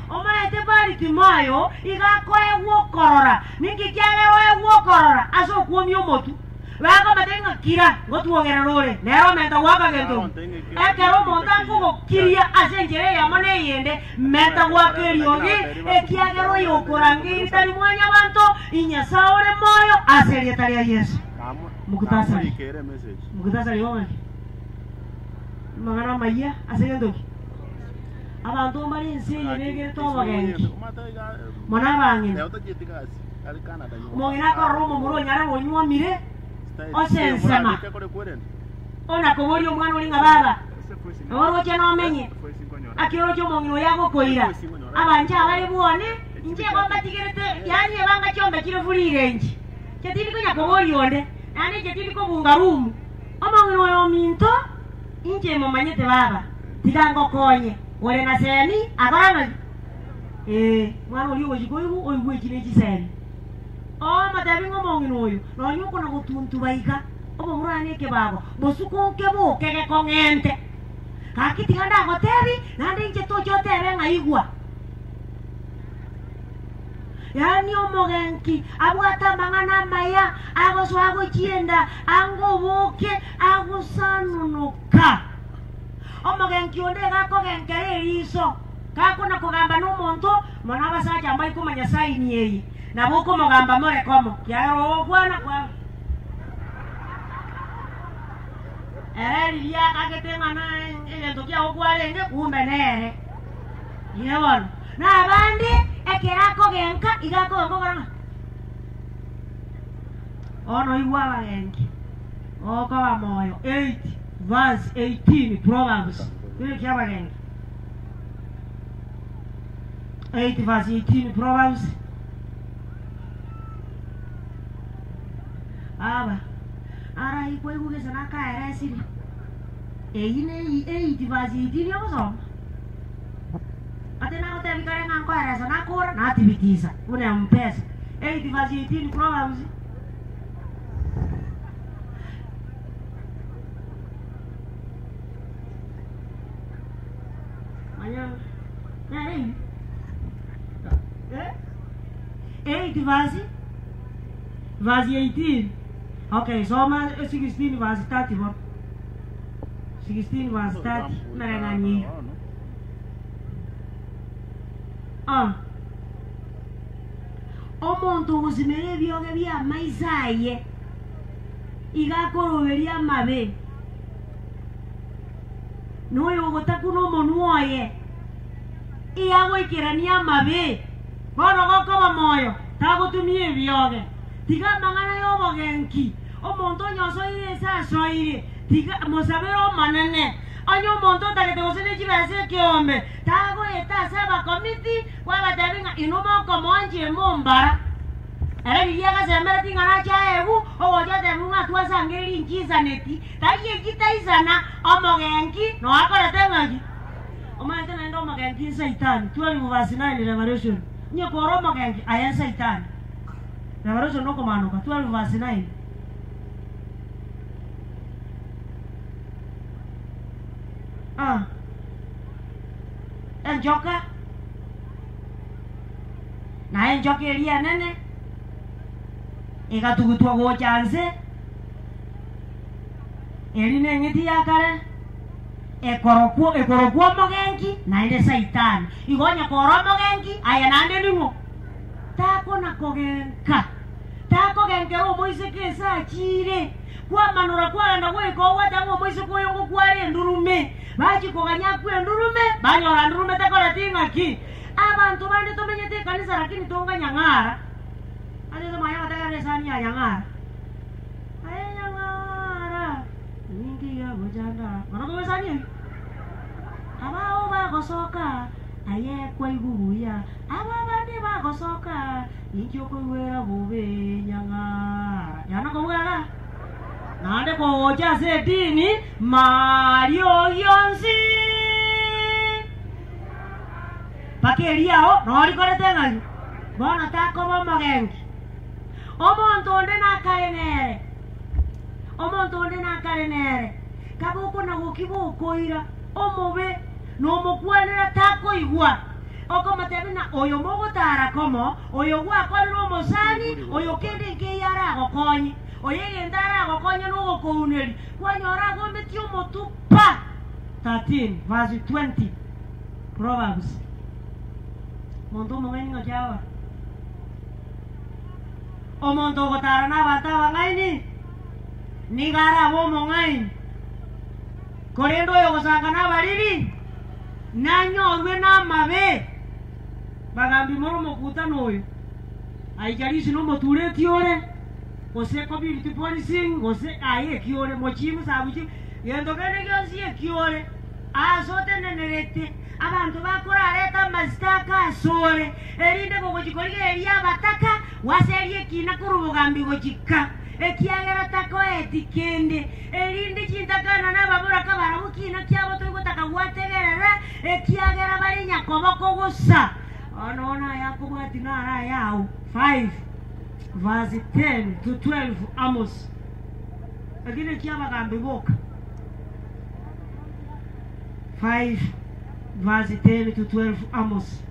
omaete bari timayo igakoe wokorora ningi kiagaro wokorora aso kuomyo motu Wako matenga kira ngotuogera rore nero menta gwaka gento ekero monta kugo kiria asenjere yamone yende menta gwaka riogi ekiagero yokorangi tari mwanya bantu inyasaore moyo aseria tari ya Yesu mukutasari wone magana maya asegendo abantu bari nsinye negere tobagengi mona bangine mongina ko romo muro nyara wonywa mire osensema ona kobori omwana olinga baba oro cheno menye akiro cyo mongino yago koira abanja abari buone nje bomba tigerete yani banga chombe kire furi renji chetiri ko nyakobori onde nani chetiri ko bungarumu omongino yo minto inje momanyete baba tigango konye ole na semi agana mwana oli ojikoyu oyigwe kire kiseni matabi ngomongino oyo no nyuko na gutuntu baika obo murane ke babo bosuko ke bo ke kongente kakiti ganda gotebi nande nje to jotebe ngaigwa yani omogenki abwata mangana maya agoso ago chienda ango boke ago sanunuka omogenki onde gako genkere riso kako na kugamba no monto manaba sacha ambai kumanya saini yeye na boko mogamba more komo yaro bwana kwa lia kaketenga na ile ndokia okwale nge kumbe nere yewon na abandi ekerako genka igako ngogorana ono iwa bagenki oko wa moyo 8 verse 18 Proverbs ile kia bagenki 8 verse 18 Proverbs aba ara iko ibuge sana ka era siri ine 8 verse 18 yoso atena ote bikare nganko era sana kora na tibitiza une mpesa 8 verse 18 Proverbs anya nani 8 verse 18. Okay, so 16 verse 30 what? 16 verse 30 narangani. Omuntu uzimere byoge bya maizaye igakoroberia mabe noyo gotakuno monuoye iyagwikirania mabe bono gokoma moyo tagutumie byoge tiga mangana yo bogenki omuntu nyoso ire saso ire tiga mosabero manene anyo monto takete gosene chibase kiombe tago eta saba komiti waba tabinga inoma komonje mombara era biyaga semera tingana chaegu ogoja temunga twasangeri nchiza neti taye kitaizana omogenki no akora tengaji omante nendo omogenki satan 12 verse 9 Revelation nye koro omogenki aya satan Revelation no komano ka 12 verse 9 enjoka na enjoka elia nene igatugutwa gochanse erine ngiti yakare ekorokwo mogenki na inde satan igonya koro mogenki aya nande nimo tako na kogenka tako genkero moise kesa chire kwa manura kwa anda we ko wata mo moise ko yongo kwari ndurume baji ko ganya ku ndurume banyora ndurume takora tinga ki abantu bande tomenyete kanisa lakini tonga nyangara ale zo maya wataka resani ya nyangara aya nyangara ningi ya bojanda mana ko resani abao ba gosoka aye kwa iguruya aba bande ba gosoka ningi ko wera bobe nyangara yana ko wera nande ko oja setini Mario Yonsi pakeriao no likore tenga bona tako bomba genki omonto onde na karenere kabuko na gokibo koira omobe no mokwanera tako igwa oko matebina oyo mogotara komo oyo gwa korero mosani oyo kende ke yara gokonyi oye endara gokonyo no moko uneli wanyora gombe tio motupa 13 verse 20 Proverbs Monto mongeni ngajawa Omonto kotara na batawa ngaini Nigara wo mongain Korendo yo kosanga na bariri Nanyorwe na mabe Bagambi moro mokuta noyo Aijarisi no moture tiore Ose community policing ose aye kiore mochimu sabuchi Yendo kene kyosi kiore Azote nenerete Abantu bakora areta mazitaka asore Erinde gogochikorige eria bataka Waserie kina kurubugambi gochika Ekiagera tako etikende Erinde chintakana na babura kabara mukina kyabo tugotaka wategerera Ekiagera bari nyakoboko gusa Anona Yakobo atinara yao 5 verse 10 to 12 Amos Agine kiaba gambe boka 5 verse 10 to 12 Amos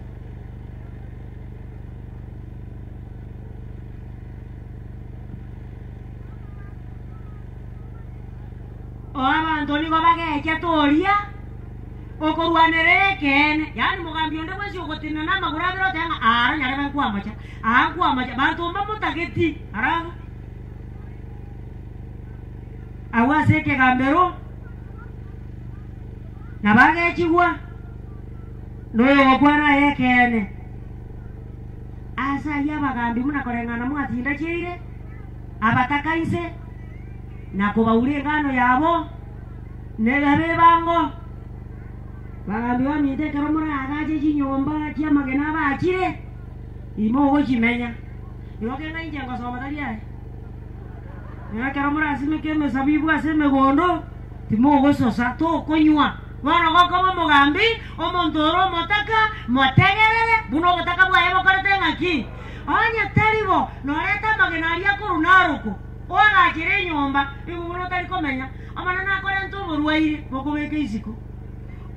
Abantu liko bagecha toria okorwanere kene yani mugambi onde kwesi okotina na magurabiro tenga ara nyare bankwa macha bantu mbamutageti ara awase ke gambero na bagechigwa noyo okwana yekene asa ya bagambi munakorengana mwatinda chire abatakaise na kubaure ngano yabo negabe bango bagambi bamite kero mura agaje chinyomba chia magena bachire imo go chimenya iroke na inje ngosoma talia era kero mura asime keme sabibu aseme gondo timo go sosa to konywa wana gokoma mugambi omondoro motaka motegerere buno gotaka bwaye bokorete ngaki onya taribo noreta magena aria kurunaruko oga chire nyomba ibuno tari komenya amana na kore ntumo ruwaire bokobeke isiko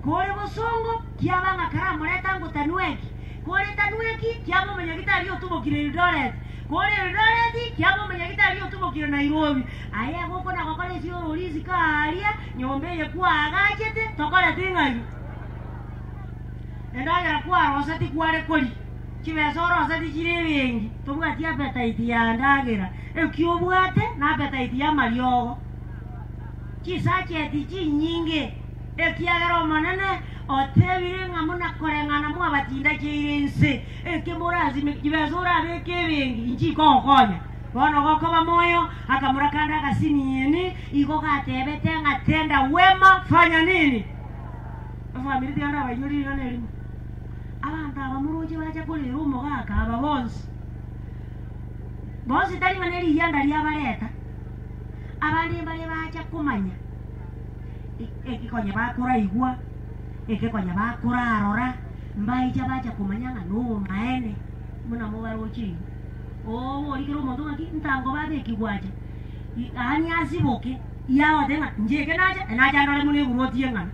Kore bosongo kiabanga kara moreta ngotanweki kore tanweki kiabo menya gitari otubokire Eldoret kore Eldoret kiabo menya gitari otubokire Nairobi aya goko na gokore sio rolizi karia nyombe ye kwa agachete tokore tingai Endaga kwa rosati kware koli kibesoro rosati chire wengi tobwati appetite ya ndagera ekiobwate na appetite ya mariogo kisache tichi nyinge Ekiagero manene otebire ngamuna korengana mu abatinda chirense ekimurazi mikibezura bekebengi inji kokonya bono gokoba moyo akamurakanda akasiniyeni iko katebete ngatenda wema fanya nini family tianda bayuri nane abantu abamuruje baje kuli rumo gaka ababonsi bonsi tari maneri yanda lyabareta abandi bali baje kumanya ekikonya bakora igwa ekikonya bakora arora mbaija bacha kumanyanga no maene muna mubaro chi olikiro mondo ngaki ntango babe kigwaje ani asiboke yawo denga njeke naja ndole muni buroti ngana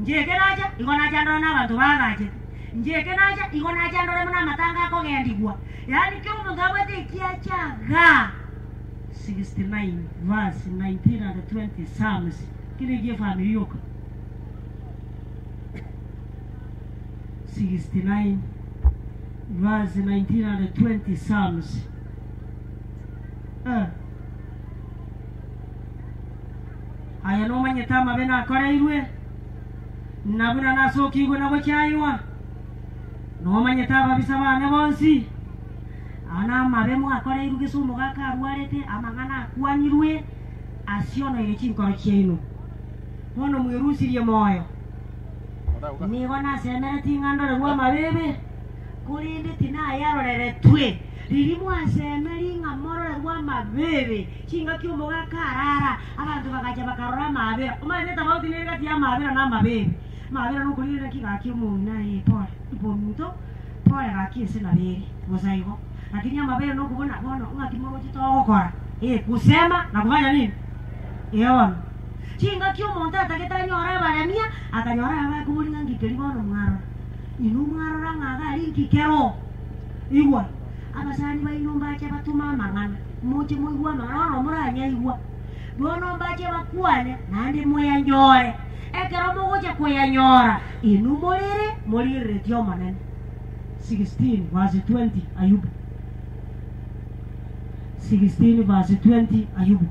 njeke naja igona jandora na bantu bagaje njeke naja igona jandora muna matanga ko gendigwa yani kiro mondo abete kiacha ga 69 verse 19 and 20 Psalms Kile family yoka 69 verse 19 and 20 Psalms aya no manyetama bena akora irwe nabuna nasoki igwe nabo cyaywa no manyetaba bisaba ne bonsi ana mabemu akora irwe gisumo gakarwarete amangana akwanyirwe asiono ile chinkoro cyeno Mono mwirusirie moyo Nigona semere tingandore gwa mabebe Kurinde tina yarorere twe Ririmu asemeri ngamorore gwa mabebe Chinga kiumo gakarara Abantu bakaja bakarora mabera Umareta bauti nirigati ya mabera na mabebe Mabera nukurire kika kiumo na pole Ipo mito Pole kaki sina beri Mosaigo Lakini ya mabera nukubona Bono unga kimoro chito okora kusema na kufanya nini Ewan Chinga kyo monta taketa nyora baremia akanyora aba kubulinga ngikeli bono mwaro inu mwaro ranga linki kero igwa abasani ba inumba cha batuma mangana moche moigwa maroro muranya igwa bono mbache bakwane nandi muyanyore ekero mugocha kuyanyora inumorere morire tio manene 16 verse 20 Ayubu 16 verse 20 Ayubu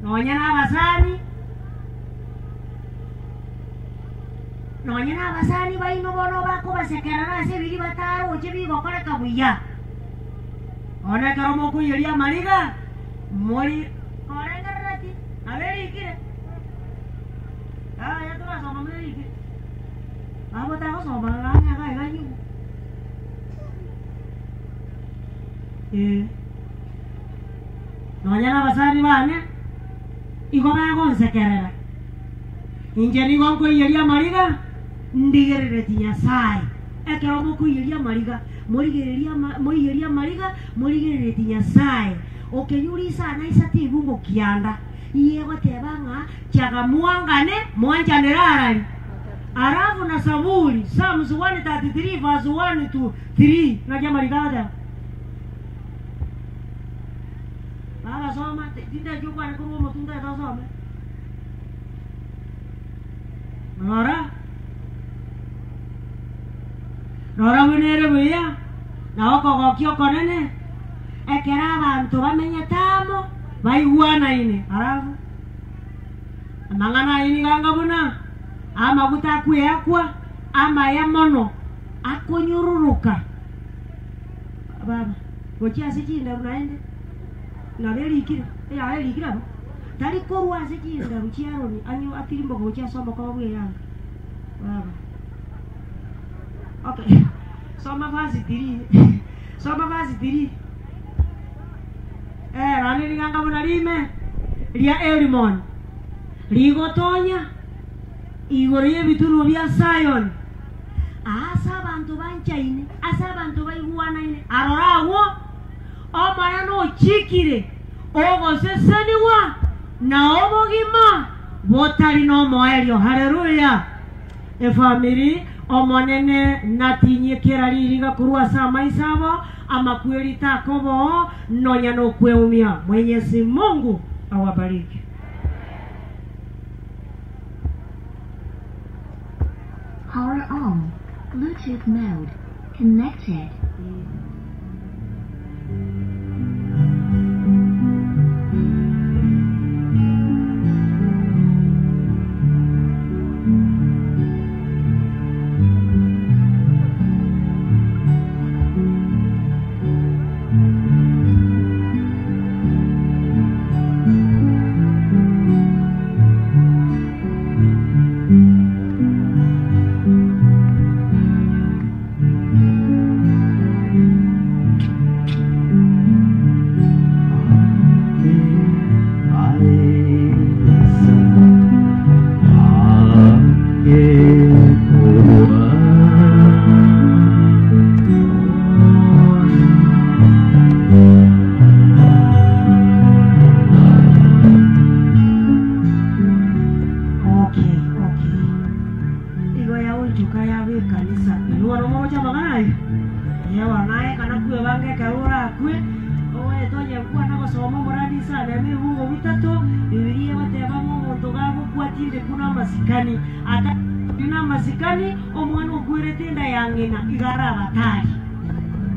nonyana abasani baino bono bako basekera nase biri bataro oche bigokora kabuya ona kero mokuyeria mariga mori orengarati aberi kire ya tu rasa mameri kire abo ta ko soma nganya ga ganyu nonyana abasani bane igoma gonsekerera injeni gonko yeria mariga ndigerere tinyasai ekero mokuyeria mariga morigereria mariga morigerere tinyasai okenyuri sana isati bungo kianda yego tebanga chaga muangane mwanjanerarani arafu na Saburi Psalms 133 verse 1 to 3 na jamari gada baba soma tinda juga na kumo tunda ta soma Nora bunere buya na okogokio konene ekera abantu bamenye tamo baiguana ine arafu amangana ini ganga buna amaguta kuyakwa ama ya mono akonyururuka baba gochi asichinda unaende na belikira ya belikira tari korwa asichinda ruchiaroni anyo atirimbo gochi asoma kwa bwe yanga baba okay soma basi 3 soma basi 3 rani liganga buna lime lia Elimon ligotonya igore bituru bya Zion asa bantu banchaine asa bantu baiguana ine arorawo omara no chikire ogo seseniwa na obogima botari no moelio haleluya family omonene natinye keraririga kurua sama isabo amakweli takobo nonya no kweumia Mwenyezi Mungu awabariki. Power on. Bluetooth mode. Connected.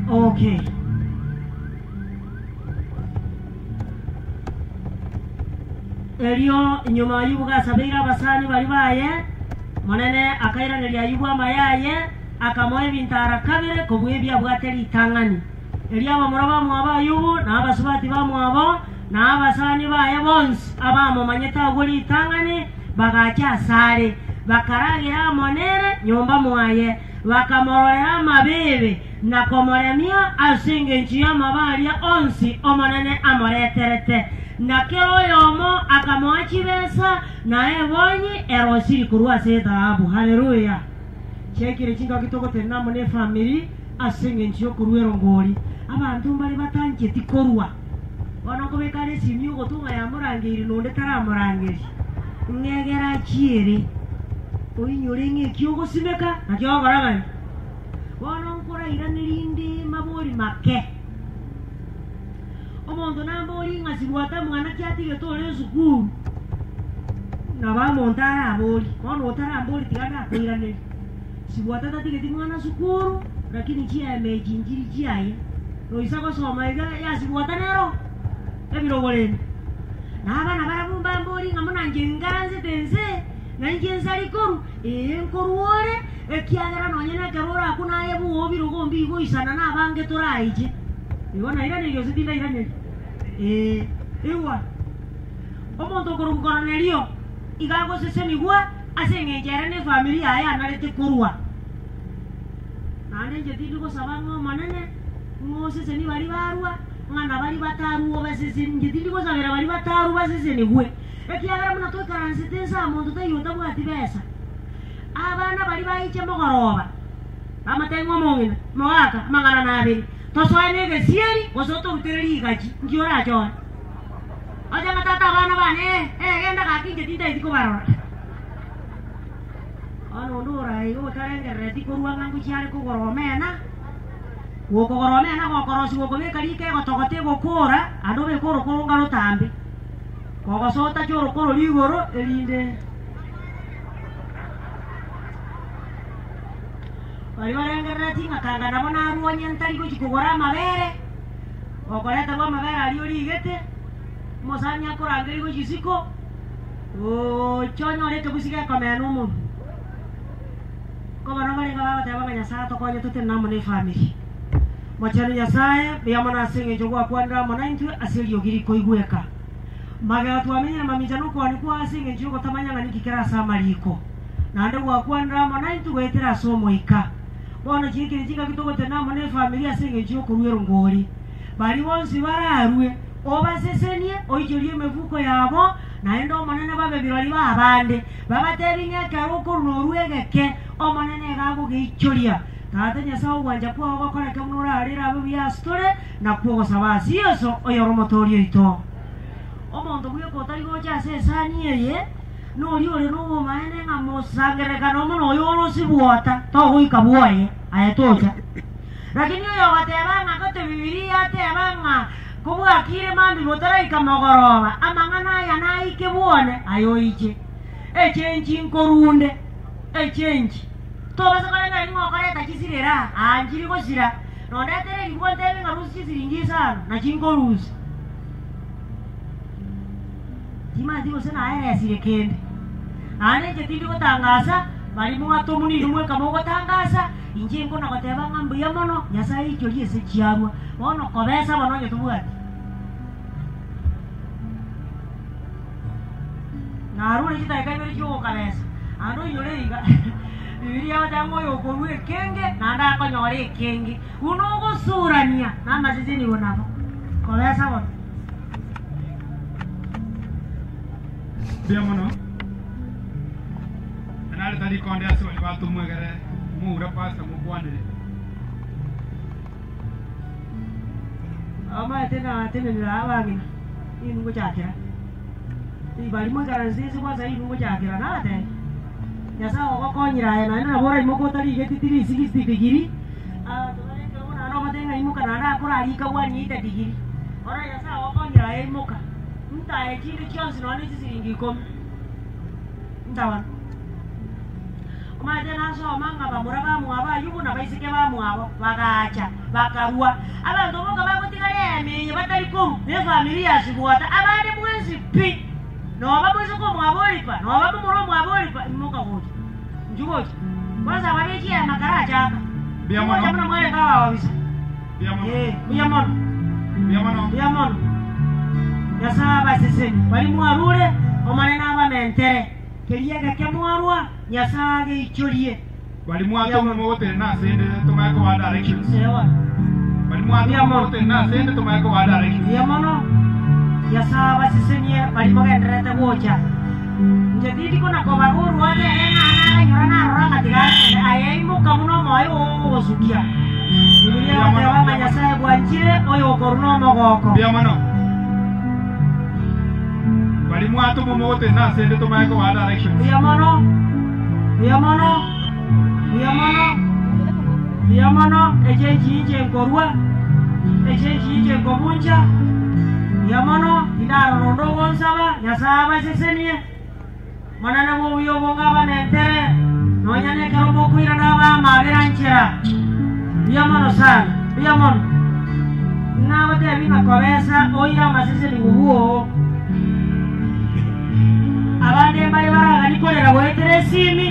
Okay. Elio nyuma yubuga sabira basani bali baye monene akaira ne yayibwa mayaye akamoye bintara kabire kobwebya bwateri tangani Elio bamuraba mwaba yubu na abasubati bamwabo na abasani baye bonse abamo manyeta guli tangani bagacha sare bakaragira monere nyomba mwaye bakamorera mabebe na komoremia asinge nchia mabalia onsi omonene amoreterete na kero yomo akamoachi besa na ebonyi erosiri kurua seta abu haleluya chekire chinga kitoko tena mone family asinge nchio kuruero ngori abantu mbali batanje tikorwa wanako bekale simyu gotunga ya murangiri nonde tara murangiri ngegera chiere oinyuringe kyogo simeka na kyogo garagani wana nkora iranirindi mabori make omonto nambori ng'asibwata mwana kiatige tore sukuru na bamontara abori bono otarambori tigana akoiraneri sibwata tatigeti mwana sukuru lakini chiameji njiri chiaye noisa gosoma iga yasibwata nero ebirogorene n'abana barabumba mbori ngamuna ngenganze tenze nangenza likoru enkoruore ekiagera nonyene kerora akuna yebu obirogo mbigo isana n'abange toraije ibona ira niyo zitinda iranye iwa omonto korunkoronelio igago seseni gwa asengejera ne familia aya narete kurwa nane jetidi ko sabango manene ngo seseni bari barwa ngana bari bataru obaseseni jetidi ko sabera bari bataru baseseni gwe ekiagera muna to transitensa omonto tayota bwati besa abana bari bayiche mogoroba amatengo mongina mwaka mangana nabiri toswane gesieri wasoto utereri gaji ngiora jona aja matata bana bane genda kakinje tinda idiko barora ano ndora iyo tarengere diko ruanga nguchiare ko goromena wo ko goromena ko korosi wo ko bekarike ko tokote go kora ando be koro ko ngaro tambe ko ko sota choro koro ligoro elinde bari barengere tinga kanga nabona aruonye ntari ko chikogora mabere okoreta bwa mabere ali oligete mosanya korangeri ko chisiko chonyo lete kusika komenu mu ko bana bari ngaba bataba nyasa to ko nyote namo ne family mochano nyasaye biyamana singe jogwa kwanda mona intu asili yogiri ko igweka maga tuamenya mamijano ko ani kwa singe jogo tamanya ngani kikera samaliko nande gwa kwanda mona intu gwetera somo ika bona chiki chika kitoko tena mone familia singe joko ruero ngori bari bonsi bararwe obasesenie oijorie mevuko yabo naendo omonene babe birori babande babateringa karoko norwegeke omonene gago gichoria tata nyasawo gwanja kwa gokora kamura arira abo bya store na kwa sabasi yeso oyoromotorio ito omonto bwe ko tari gocha sesani eye no riore no maene ngamosangere kano mono yoro sibuota to guika buoye ayetocha lakini yo bateba ngakote bibilia tebanga kubuga kire mambi botara ikamogoroba amangana ya naike buone ayoiche echenji nkorunde echenji to basakolenga ngokoreta kisirera anjiri kosira nondetere libonte ngarusi kisiringisa na chinkorusi tima digo sena aya sirekende ane jetindi kotangasa bali mu atomuni rumwe kamogo tangasa injingo na koteba ngambu ya mono nyasai icholie se chiarwa bono kobesa bono nyotubuati naruri kita ikabiri chuo kabesa ando yore iga bibilia watango yokorwe kenge nanda konyore kenge unogo surania na masizini wonabo kobesa bono Bia mono anale tadi konde aso ni watu mwegere muura pasa mukwane ama tena ni awagina inungo chakira ibali mwagaranzisi kwanza inungo chakira nate nyasa okokonyira na na bora imoko tari getitiri 60 degree tunalenga ona ndo matenga imuka na na kora alika wani ita degree ora nyasa okokonyira imuka nta ejiri chonsi no ni siringi kom ndawa Madena so manga bamura bamu aba yubu na baisike bamu abo bagacha bakarua abantu boga bakutigale amenye batali kom ne familia sibuata abade mwenzi pi no babweze ko mwaboli pa no babu muro mwaboli pa muka wote njugoje kwanza babeji ya makaracha hapa bia mono jamna mwale kawa wabisa bia mono bia mono ya saba seseni bali mwarure omanena aba mentere keriega kemwarwa nyasage ichorie bali mwato mote na sende tomako wa directions sewa bali mwato mote na sende tomako wa directions ya mono ya saba seseni bali mogendrete bocha njadidi kuna kobaguru wale ena nyora ranga tigane ayemo kamuno moyo osukia bibilia wa nyasaye bwanchire oyo koruno mogoko bia mono bali mwato mote na sende tomako wa directions Biamono ejenji nje ngorwa ejenji nje ngomunja naro rondo gonsaba nyasaba sesenie manana mo yo bonga banentere nonya ne karo mo kuira na ba mageranchera yamano sana yamon na wate vinga kobesa oira masese linguo abande bari baraga nikolera wetere simi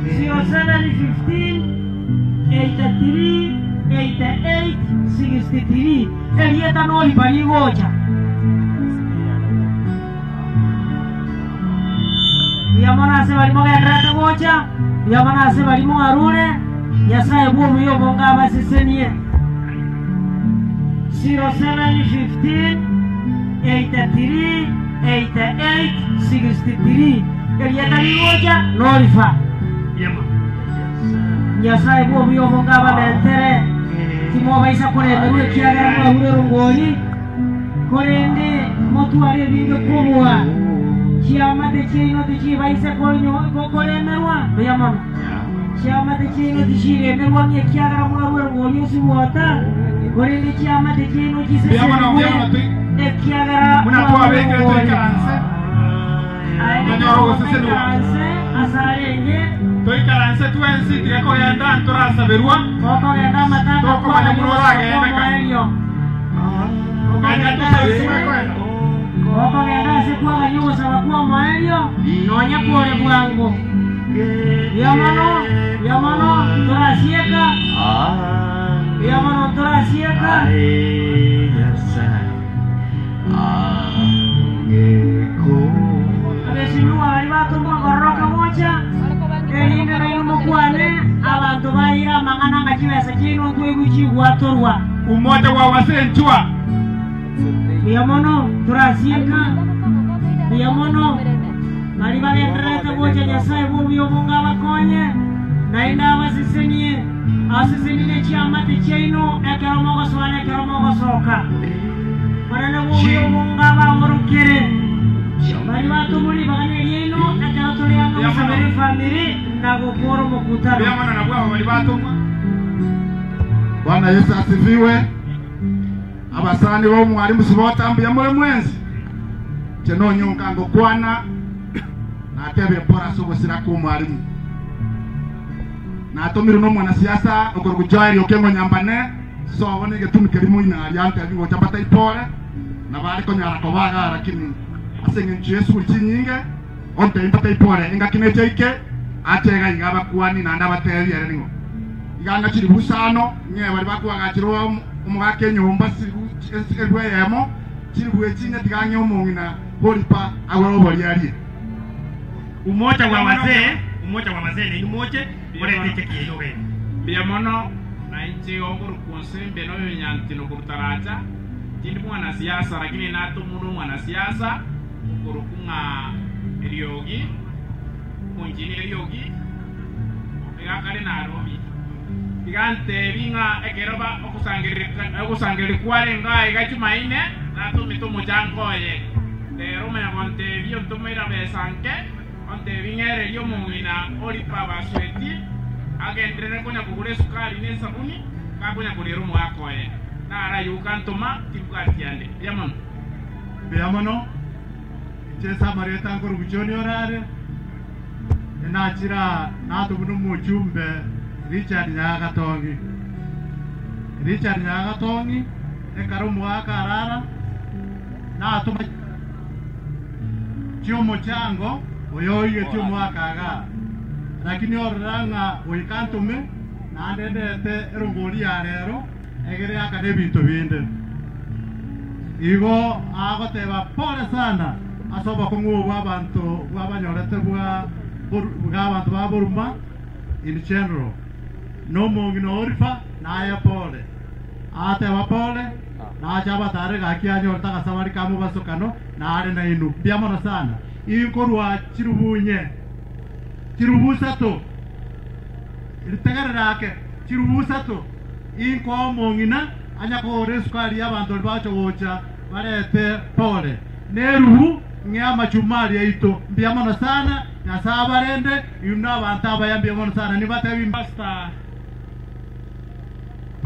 0715 83 88 63 elieta no ibali goja yamana se bali mo ganrata goja yamana se bali mo arure yasaye bo mu yo bonga basesenie 0715 83 88 63 elieta ni goja no ifa yasaye bo mu yo bonga balentere timo baisa korende ule kiagara mwa ule rongoni korende motu are bingo kubwa chiama de chino de chi baisa konyo kokoremerwa yamam chiama de chino de chi remerwa mye kiagara mwa ule rongoni simuata korende chiama de chino chi se e kiagara una tua vecchia tolleranza asarenge toi karanse tu en siti ko yanda antora saberua koko yanda matanga toko mana murora ge meka kanya tu saberua kwenda koko yanda se kwa ganyo sawa kwa maelio nonya kore bwango yamano torasieka yamano torasieka abesinua alibato mwa goroka moja Elinde na yumo kuane abantu baira mangana ngachibesa kino kweguchi watorwa umoja wa wasenchwa yamono turasieka yamono mari bale trete boja nyasaye bubyo bunga bakonye nainda basisenie asisenie chama tichino ekero goswana ekero gosoka marana bubyo bunga bamurukire mari batu muri bagane yino ekero tulianga sabere family na gukoro mukutano yamana na bwa bali batu Bwana Yesu asifiwe. Abasani bo mwalimu sibotambuye muri mwenzi keno nyunga ngo kwana na tebe pora sobosira ku mwalimu na tomiro no mwana siasa okorgo jairi okengo nyambane so wone getumike limu ina yante ngo chapata ipore na bali ko nyara ko baga lakini asenge Yesu chinyinge onte impata ipore inga kineteke atega ingaba kuani na ndabateri yarengo iganga chiri busano nye bali bakuanga chiro umugake nyumba sirwe yemo chiri bwe chinya tiganye umungina holipa aworo yali umoja wa wazee ni umoja ore teke yowe biamono na nchi oguru konsembe no yanyantino kurutaracha tindi mwana siasa lakini nato munu mwana siasa kurukunga eriogi kunjini eriogi egakare na robi igante binga ekeroba okusangirika kwarenga egachumaine nato mitomo jangoye rome na konte bio ntomeira besanke onte bingere yo mungina olipa basweti agendrene konya kugure sukari ne sabuni ka konya kulero mwako na ara yukantoma tikatiande yamono chesa mareta ngoro bujoni orare na chira na to bunu mujumbe Richard Nyagatongi ekaro mwaka arara na to chiomo chango oyoye tio mwaka aga lakini oranga oikantume na ndendete erongori ya rero egere akane bintu binde igo agoteba pole sana asoba kungubu abantu babanyorete bwa abantu baburuma in general no mongino orifa na ya pole ateba pole na chaba tare gaki anyorta kasabari kamu basokano na are na inu biamono sana inkorwa chirubusato iritegere rake chirubusato inko mongina anya ko resukari y'abantu bacho gocha barete pole neruhu ngama chumari yaito biamono sana na sabarende yuna abantu abayambi biamono sana nibatebi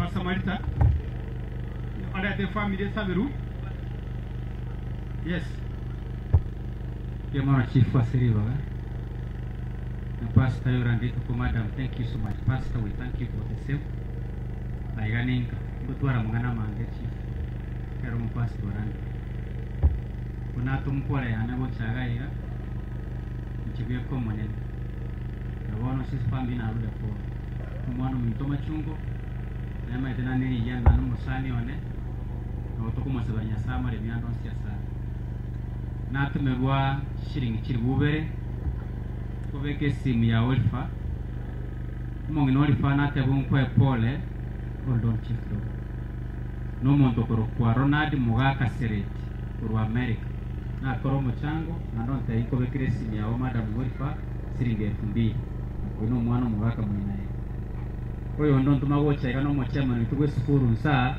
Pastor Marita, on a des familles Saveru, Yes. Yamara Chief Wasiriva. Pastor Yorandito Madam, thank you so much. Pastor, we thank you for the same. I running Butwara Mangana Manga Chief. Karum Pastor Rand. Unatum Pole Anago Chagaiga. Chibia Common. The one of his family now the four. Umano Mintoma Chungo. Nema Denani Yan Musani on it. Otokuma Sabanya Sama, the Mianon Siasa. Natumegua Shiring Chilbubere. Oveke simu ya Olifa Mongi Olifa na tebunko pole Oldon Chiflo no monto koro kwa Ronald Mugaka Sereti Uru America na koro mchango na ndonte iko vekire simu ya Madam Olifa siringe 2000 Wino mwana Mugaka mwinae Oyo ndonto magocha igano mochema nitugwe sukuru nsaa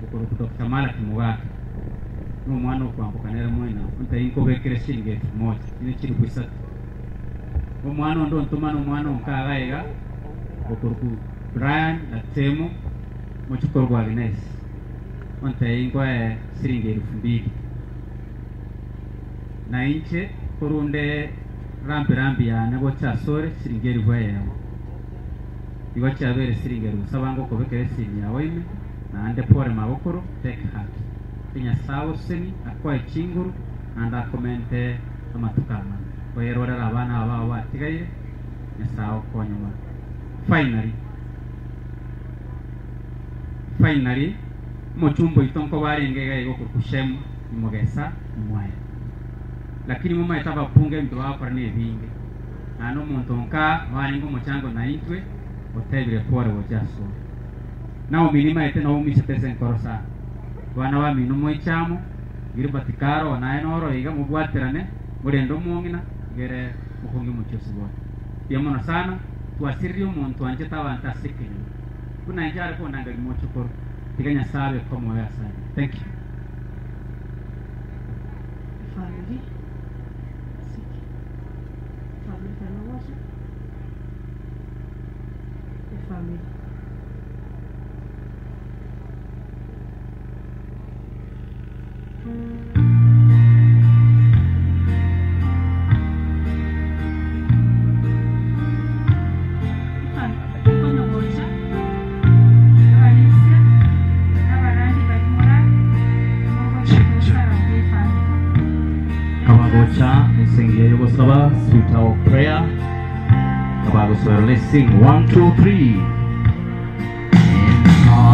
Ukoro kutoka mala kimugaka No mwana kwambuka nere mwina Nte iko vekire siringe 1000 Ini chiri kuisatu Umwana ndo ntumano umwana umkagaiga Okurku Brian na Temu Mochukorgu Agnes Onte ingwa siringe 2000 Na inche Kurunde rambi ya nego cha sore siringe 1000 Iwa cha vere siringe 1000 Sabango kubeke siringe ya waime Na ande pore mawokoro Take heart Tinya sawo seni Akwa chinguru Anda komente Amatukama Kwa yerora labana abawa tigaye Nesao konyuma Finally Mochumbo itonko bari ngega ego kushemu Mogesa mwaya Lakini muma itaba punge mtu hapa ni vinge Ano montonka wani ngo mochango na itwe Otebile pore wojaso Nao milima ete na umi setese nkorosa Wana wa minumo ichamo Giribatikaro wanaenoro iga mubwaterane Murendo mwongina Gere mukongi mchosi bwana Yamona sana Tuasirio montu anjeta wa antasikini Kuna njare kwa nangali mochokoro Tiganya sabe kwa mwaya sana Thank you Family Family kana washa Family Sweet our prayer. The Bible says, let's sing 1, 2, 3. Oh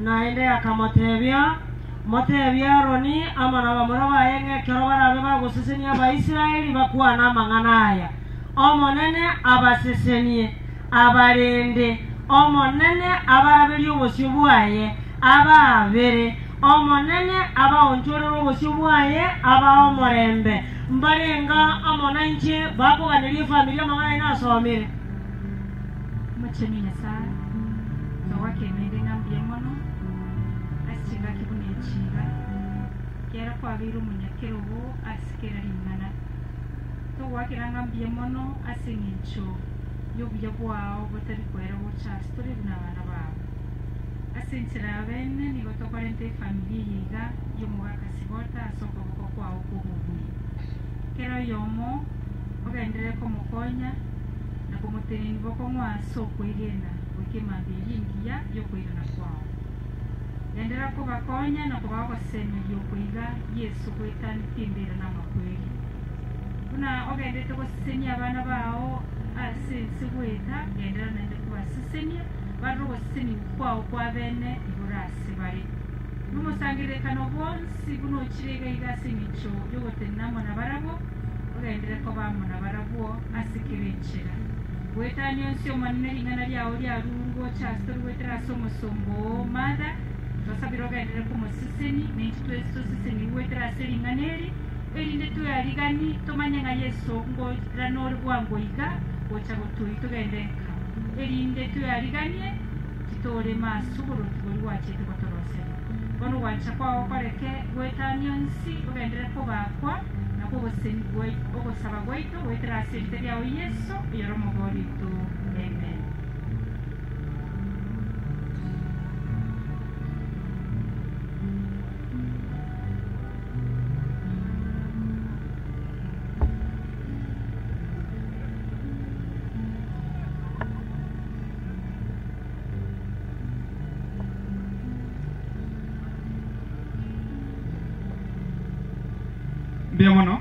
naende akamotebia motebia Roni amana bamura bayenge kero barabe bagusesenia Abaisiraeli bakwana mang'ana aya omonene abasesenie abarende omonene abaraberi obosio bwaye ababere omonene abaonchorera obosio bwaye abaomorembe mbarenga amonanche bakoganirie familia mang'ana inasomire Muchemi Nyasaye twawakenere ngambie mono asinga kibune chiga kera kwabira omunyakerobo asikera ringana towakera ngambie mono asingincho yobuya bwao botari kwera bochastori n'abana babo asinchira bene nigo tokorente familia yiga yomugakasi bota asoko boko kwao kububuye kera yomo ogendere komukonya na kumuteni boko mwaso kwigena wikimambi yingiya yokwirana kwao endera ko bakonya na kubako seme yokwiga Yesu kwitani timbira na makweli kuna ogendete ko senya abana bao asinsi kwita endera nende kubasisenya bado bosini kwao kwa bene iburasi bari numusangire kano bonsi buno chirega igasimicho yogotenamo na barabo ogendere ko bamona barabo asikirenchera wetani onsio manene lingana lyao lya rungo chastori wetera somosombo mada tosabiro gendere ko mosiseni nenti twesto siseni wetera selinganeri elinde tuyaligani tomanyanga Yesu ngo ranor bwango iga ocha gotui tugendenka elinde tuyaliganie kitore masuburo tibori wache tukotorose bono wancha kwa okoreke wetani onsi ogendere ko bakwa oboseni bwe obosaba bwaito wetera sente lyao Yesu yoromogorito amen. Biamono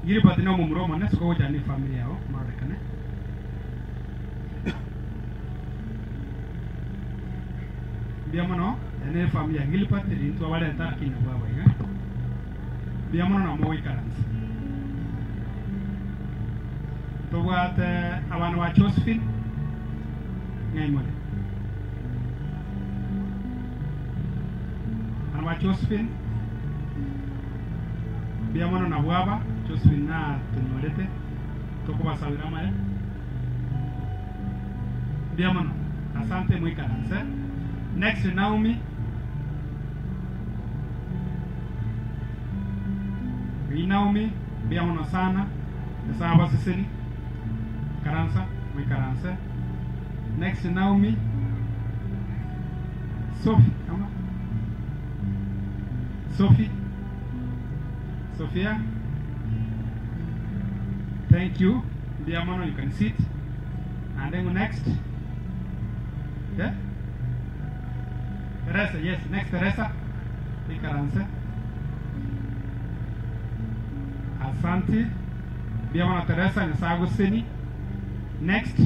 yiri patina mumuro mona soko jani familia yao marekane biamono ene familia ngili patiri nto wale taki na baba ya biamono na moyi karansi to wate abana wa Josephine ngai mole wa Josephine biamono na bwaba Josephine na tunolete toko basabira maya biamono asante mwikaranse. Next Naomi Naomi biamono sana nasaba siseni karansa mwikaranse. Next Naomi Sophia, thank you. Biamono, you can sit. And then next, yeah, Teresa, yes, next Teresa, you can answer. Asante, Biamono Teresa, Nasago Seni. Next,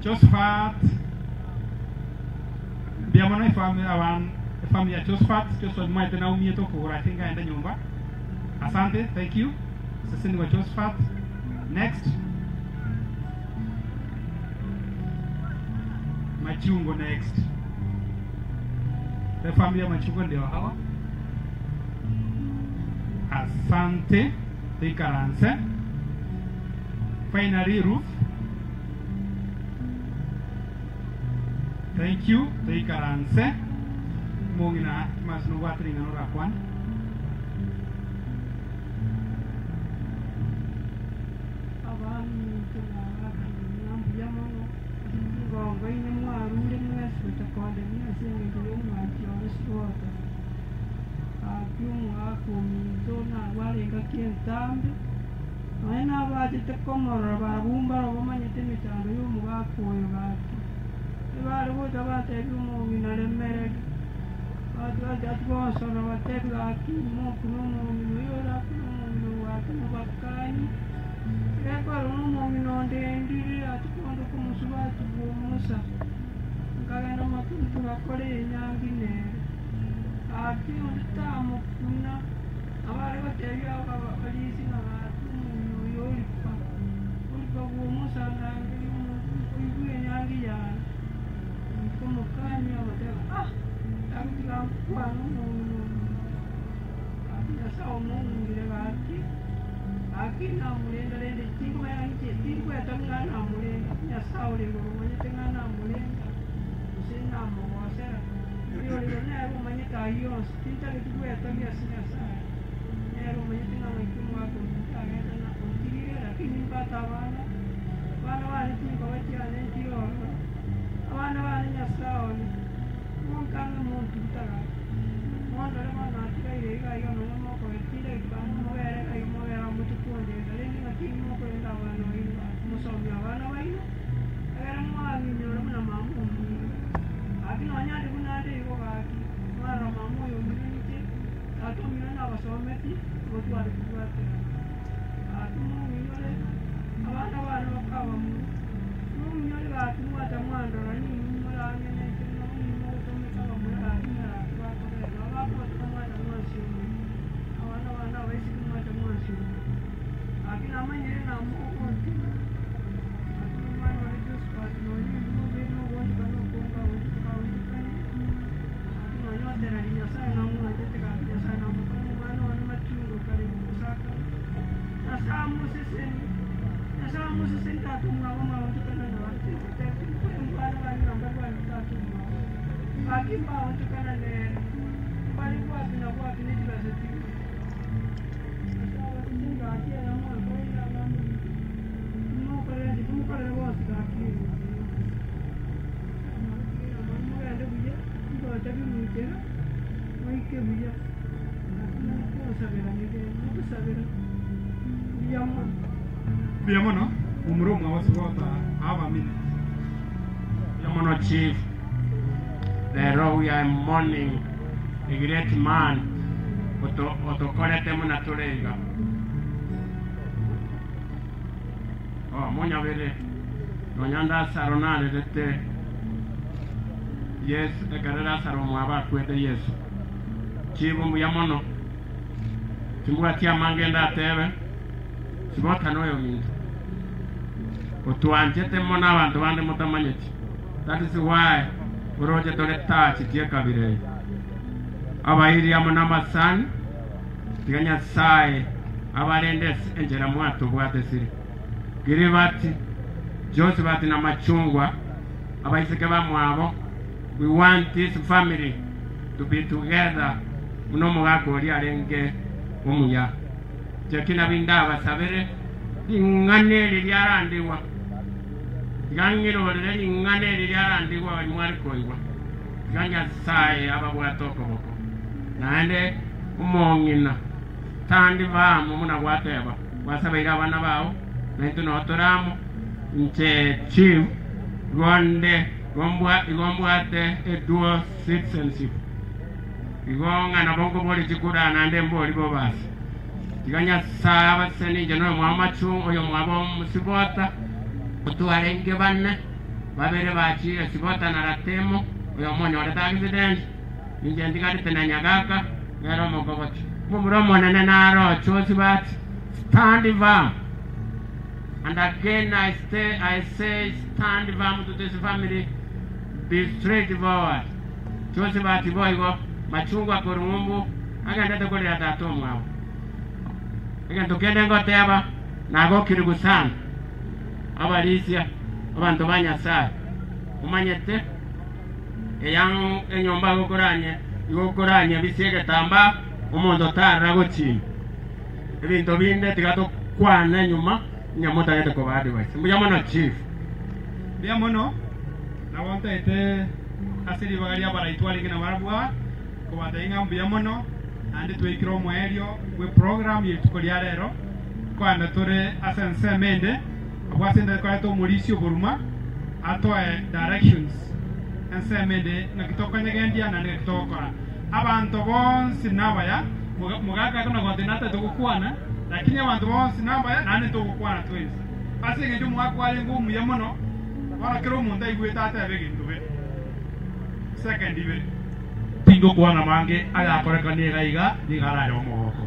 Josephat. Biamono family ya Josephat mwaite na umie to kura tinga enda nyumba. Asante, thank you. Sasa ni wa Josephat. Next. Machungo next. The family ya Machungo ndio hawa. Asante, tikaranse. Finally Ruth. Thank you, tikaranse. Mungina mas no watering ano rakwan. Abang tengah ngambil mana? Gong ini muaru dengan suatu kondisi yang belum macam sesuatu. Aku muaku minta nak balik ke Kiantambe. Mana baca tekomor babumba babanya temi tangguh muaku yang baca. Baru coba tadi mau minare merek. Ada bos orang baca lagi mau kuno mau minum aku mau minum aku mau bakani. Ekora n'omongino ndendire ati kondo kumusubati bw'omusa nkagenda matundu gakore enyangi nere ati onditamu kuna abari batebi abalisi nga batumunyo yolipa olipa bw'omusa nange oibu enyangi yana nkomukanya batega takutika nkwana omongino ati yasawo omongire gati akina mulenda lende tingwa yange tingwa tangana mulenda nyasawo le ngomanye tangana mulenda usina mwasera yo le na manye ka yo tinta le tingwa tangia sinya sana ero manye tinga mkimu wako tangana na kutirira lakini mpata wana wale tingwa wati anentiro wana wale nyasawo ni monkanga muntu tara mondo le mana tire ga yo no mo ko tire ka mo era ga mo era mutu kuonde dale ni ngati mo ko enda wana ina mo so mi wana waina era mo ani nyoro na mamu aki no nya de kuna de ko ga ki mara mamu yo mi ni ke ato mi na ba so meti mo tu ari ku ate ato mo mi yore abana wana ka wa mo mi yore ga tu wa ta mwando ni mo la ni ne ke no mo to mi ka wa mo la ni na ba ko de no ba ko to ma na mo si wana waisi kuma ta mo si akina manye na mo ko ti akina manye wa just pa no ni mo be no wa ta no ko ka wa ka wa ka ni akina yo te ra ni sa na mo te te ka ya sa na mo ko ma no na ma tu ro ka ri mo sa ka na sa mo se sen ta tu ma ma wa ta na wa te te ko en pa na ni na ba wa ta tu ma aki pa wa ta na ne pa ni wa na wa ni ti ba se ti Biamono, umurumu awasibota aba minutes. Biamono chief, the we are mourning a great man. Otokorete muna turega. Oh, monya vele. Nonyanda saronale dete. Yes, the garera saromu aba kwete Yesu. Chibu muyamono. Timbuatia mangenda tebe. Sibota noyo mintu. Otuanjete mona abantu bande mutamanyeti. That is why uroje tole tachi tie kabirei. Abairi amona masani tiganya sai abalendes enjera mwatu bwate siri giribati Josephat na machungwa abaiseke bamwabo. We want this family to be together munomo wako oli alenge omuya jakina binda basabere ingane lyarandiwa gangiro ingane lyarandiwa mwali koiwa ganya sai ababwatoko boko nande umongina tandi bamu muna gwateba basabaira abana bawo naitu notoramo nche chief gonde igombwate eduo citizenship igonga na bongo boli chikura nande mboli bobasi tiganya saba seni jeno mwamachu oyo mwabo musibota otuarenge banne babere bachi sibota na ratemo oyo monyo oreta accident ninje ndigari tenanyagaka ngero mokoboti mumuromo nene naro chosi bat stand firm. And again I say stand firm to this family, be straightforward. Chosi bat boygo machungwa korumbu agenda to kole atato mwabo agenda tokende ngoteba nago kirigusana abalisia abantu banyasai umanyete eyang enyomba gokoranye bisiege tamba umondo tarra gochini ebintu binde tigato kwana nyuma nyamota yete ko badi wise mbuyamono chief biamono na wonta ete asiri bagaria para itwali kina marabua ko batainga mbuyamono andi twikiro mwerio we program yetukolia rero kwanda tore asense mende abwasende kwa to mulisio buruma atoe directions ensemede nakitoka nyegendia na nakitoka abantu bonsi nabaya mugaga kuna kontinata tukukwana lakini abantu bonse namba nane to gukwana twese asenge ndio mwakwale ngumu ya muno wana kero munda igweta ata begintu be second ibe tingo kwana mange aya korekanie gaiga digara yo mogoko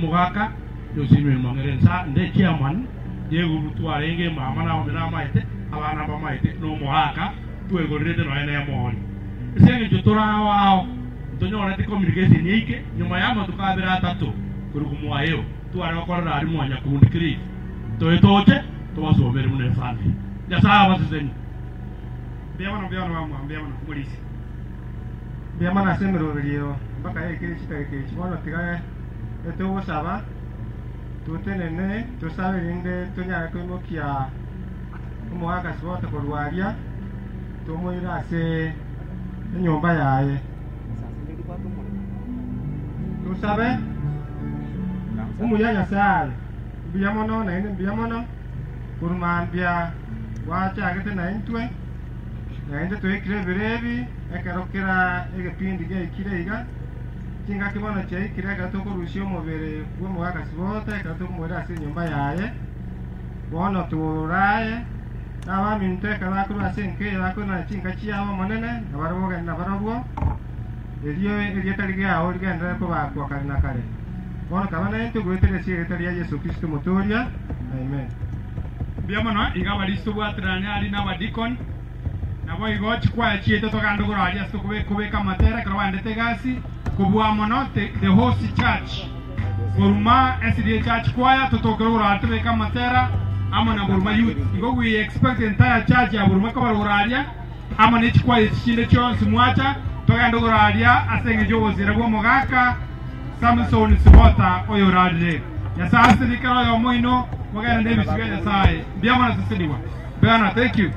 mugaka yosimwe mangerensa nde chairman yego mutware nge mama na omena maite abana ba maite no muhaka twegorete no ene yamoni isenge jutora wao tonyo na communication yike nyuma yamo tukabira atatu kurugumu ayo tware bakorera ari mwanya kundikiri toyetoche tubasomere mune fandi ya sawa siseni biamana mulisi biamana semero rero mpaka yeke chitake chimono tigaye eto saba tutenene tusabe rinde tunyara kwimokia umuhaka swota korwaria tumuira se nyumba yaye tusabe umuyanya sale biamono na ine biamono kurumambia wacha agete na intwe na inde twekire birebi ekarokera egepindi ge kireiga kinga kibono che kirega tokurusha umubere w'umuhaka swota ekatumuira se nyumba yaye bono turaye n'abami nteka bakuru asenke bakuru na kinga cyabo monene abaroboga n'abarobwo eliyo tarige aho rigenda ko bakwa kare na kare bono kabana ente gwetere sire ya Yesu Kristo motoria amen biamana igaba listo bwatranya ali na badikon na boy goch kwa chiete to kando gora ya sto kubeka matera krawande tegasi kubwa mono the host church Burma SDA church kwaya to gora atbeka matera amana Burma youth igo we expect entire church ya Burma ko gora ama ne kwaya chinde chon simwacha to kando gora asenge jowo zira go mogaka Samson Sibota oyorade ya sasa dikaro yo moino mogana David Sibya sai biamana sisidiwa bana thank you